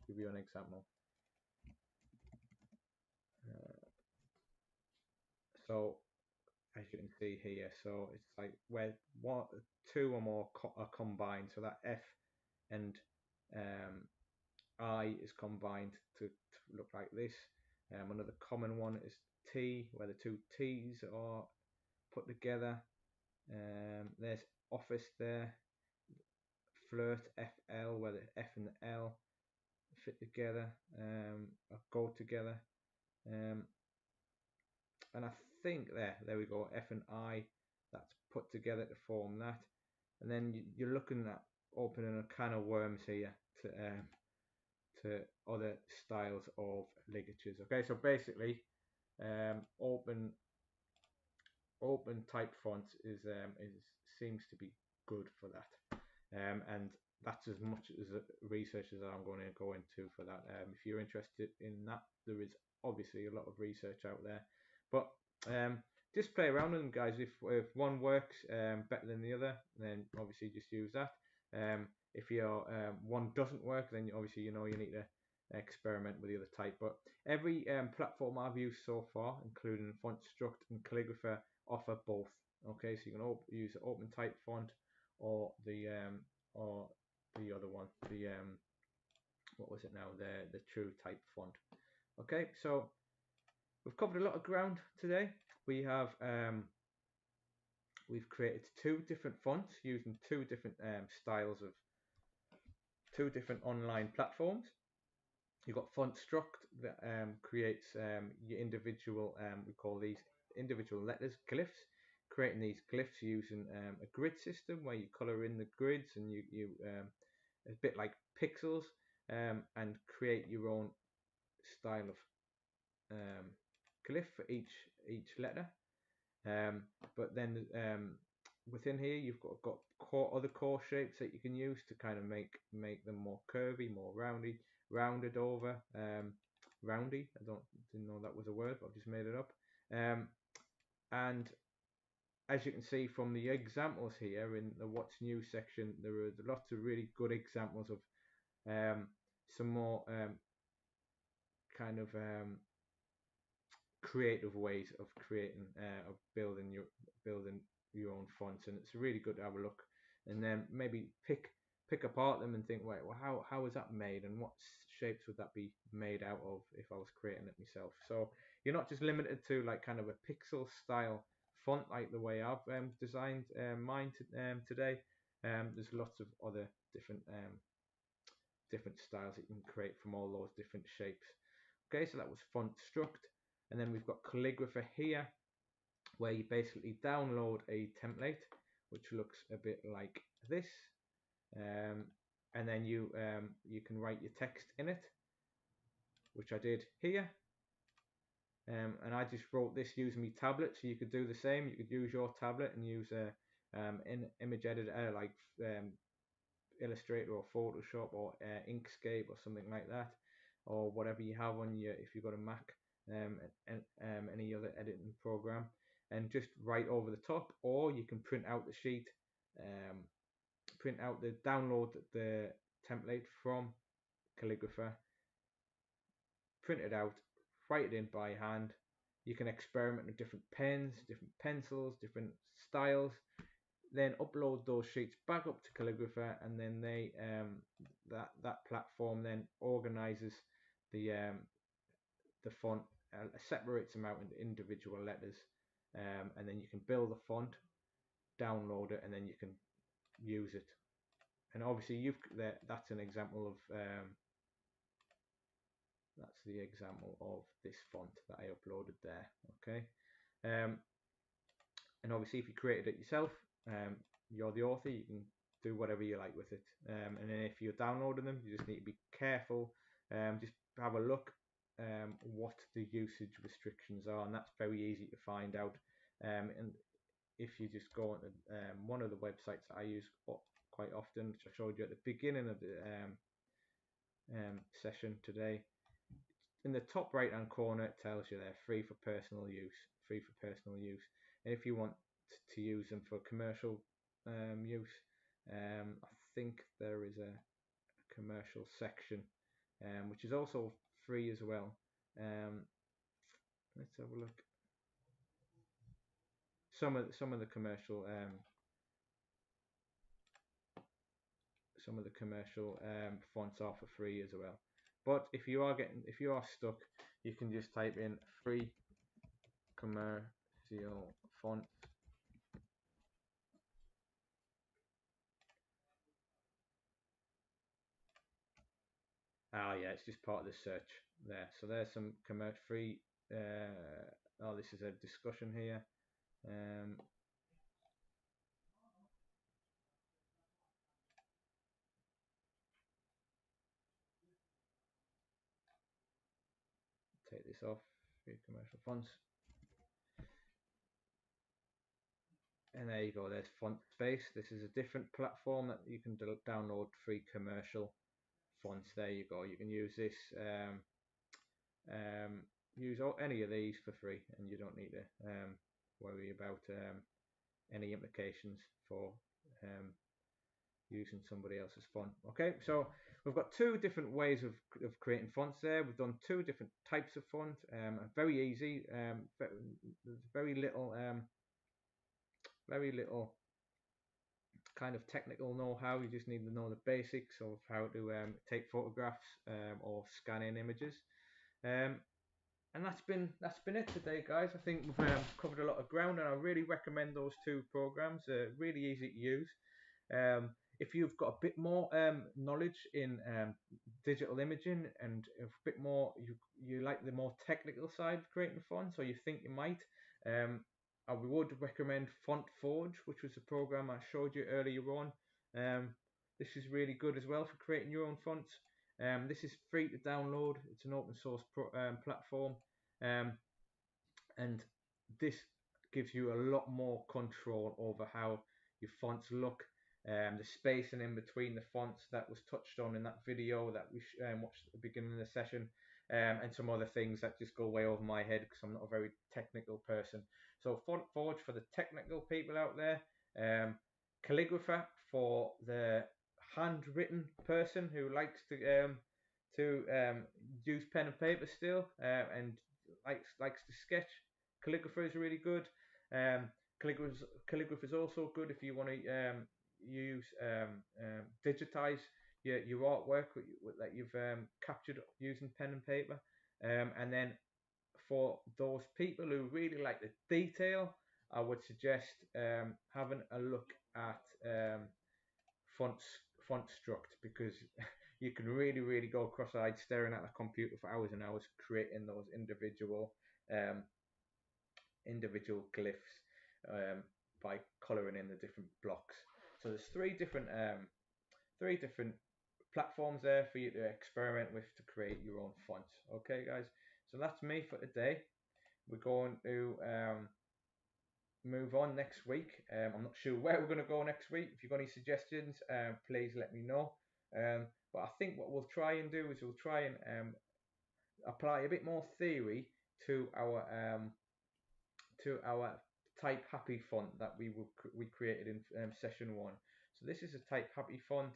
give you an example. So as you can see here, so it's like where two or more are combined. So that F and I is combined to look like this. Another common one is T, where the two T's are put together. There's office there. Flirt, FL, where the F and the L fit together, or go together. And I think there we go, F and I, that's put together to form that. And then you're looking at opening a can of worms here to other styles of ligatures. Okay, so basically, open type fonts is seems to be good for that, and that's as much as research as I'm going to go into for that. If you're interested in that, there is obviously a lot of research out there, but just play around with them, guys. If one works better than the other, then obviously just use that. If your one doesn't work, then obviously you need to experiment with the other type. But every platform I've used so far, including Fontstruct and Calligraphy, offer both. Okay, so you can use the OpenType font or the other one, the what was it now, the TrueType font. Okay, so we've covered a lot of ground today. We have we've created two different fonts using two different styles of two different online platforms. You've got Fontstruct that creates your individual, we call these individual letters, glyphs, creating these glyphs using a grid system where you color in the grids and you a bit like pixels, and create your own style of glyph for each letter. But then within here you've got other core shapes that you can use to kind of make them more curvy, more rounded over, roundy. Didn't know that was a word, but I've just made it up. And as you can see from the examples here in the What's New section, there are lots of really good examples of some more kind of creative ways of creating of building your own fonts, and it's really good to have a look and then maybe pick apart them and think, wait, well, how is that made, and what shapes would that be made out of if I was creating it myself? So you're not just limited to like kind of a pixel style font like the way I've designed mine today. There's lots of other different styles that you can create from all those different shapes. Okay, so that was Fontstruct, and then we've got Calligraphy here, where you basically download a template which looks a bit like this, and then you can write your text in it, which I did here. And I just wrote this using my tablet, so you could do the same. You could use your tablet and use a image editor like Illustrator or Photoshop or Inkscape or something like that, or whatever you have on your, if you've got a Mac, and any other editing program, and just write over the top. Or you can print out the sheet, download the template from Calligraphy, print it out, write it in by hand. You can experiment with different pens, different pencils, different styles, then upload those sheets back up to Calligraphy, and then they that platform then organizes the font, separates them out into individual letters, and then you can build a font, download it, and then you can use it. And obviously that's an example of that's the example of this font that I uploaded there. Okay, and obviously if you created it yourself, you're the author, you can do whatever you like with it. And then if you're downloading them, you just need to be careful. Just have a look what the usage restrictions are, and that's very easy to find out. And if you just go on to one of the websites that I use quite often, which I showed you at the beginning of the session today, in the top right hand corner it tells you they're free for personal use. And if you want to use them for commercial use, I think there is a commercial section which is also free as well. Let's have a look. Some of the commercial fonts are for free as well. But if you are stuck, you can just type in free commercial font. Yeah, it's just part of the search there. So there's some free. This is a discussion here. Take this off. Free commercial fonts. And there you go, there's Font Space. This is a different platform that you can download free commercial fonts. There you go, you can use this, use any of these for free, and you don't need to worry about any implications for using somebody else's font. Okay, so we've got two different ways of creating fonts there. We've done two different types of font, very easy, very little kind of technical know-how. You just need to know the basics of how to take photographs or scan in images, and that's been it today, guys. I think we've covered a lot of ground, and I really recommend those two programs. Really easy to use. If you've got a bit more knowledge in digital imaging, and a bit more you like the more technical side of creating fonts, or you think you might, I would recommend FontForge, which was the program I showed you earlier on. This is really good as well for creating your own fonts. This is free to download. It's an open source platform, and this gives you a lot more control over how your fonts look, the spacing in between the fonts that was touched on in that video that we watched at the beginning of the session, and some other things that just go way over my head because I'm not a very technical person. So FontForge for the technical people out there, Calligraphy for the handwritten person who likes to to use pen and paper still, and likes to sketch. Calligraphy is really good. Calligraphy is also good if you want to use digitize your artwork that you've captured using pen and paper. And then for those people who really like the detail, I would suggest having a look at Fontstruct, because you can really go cross-eyed staring at a computer for hours and hours creating those individual glyphs by colouring in the different blocks. So there's three different platforms there for you to experiment with to create your own fonts. Okay, guys. So that's me for today. We're going to move on next week. I'm not sure where we're going to go next week. If you've got any suggestions, please let me know. But I think what we'll try and do is we'll try and apply a bit more theory to our Type Happy font that we created in session 1. So this is a Type Happy font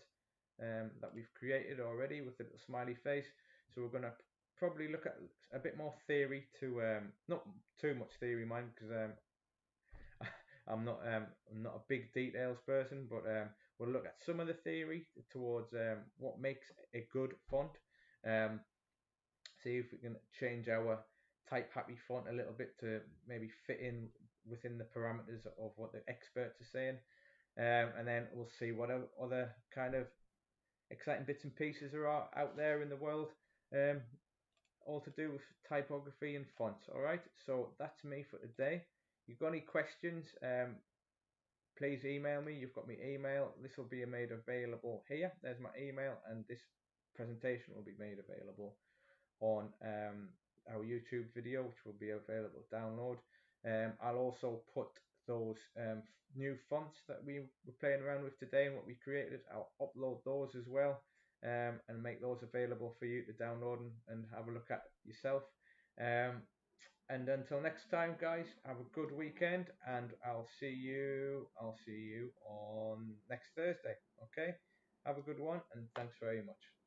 that we've created already with a little smiley face. So we're going to probably look at a bit more theory to not too much theory, mind, because I'm not a big details person, but we'll look at some of the theory towards what makes a good font. See if we can change our Type Happy font a little bit to maybe fit in within the parameters of what the experts are saying, and then we'll see what other kind of exciting bits and pieces are out there in the world, all to do with typography and fonts. All right, so that's me for today. If you've got any questions, please email me. You've got my email. This will be made available here. There's my email, and this presentation will be made available on our YouTube video, which will be available to download. I'll also put those new fonts that we were playing around with today and what we created. I'll upload those as well, and make those available for you to download and have a look at yourself. And until next time, guys, have a good weekend, and I'll see you on next Thursday. Okay, have a good one, and thanks very much.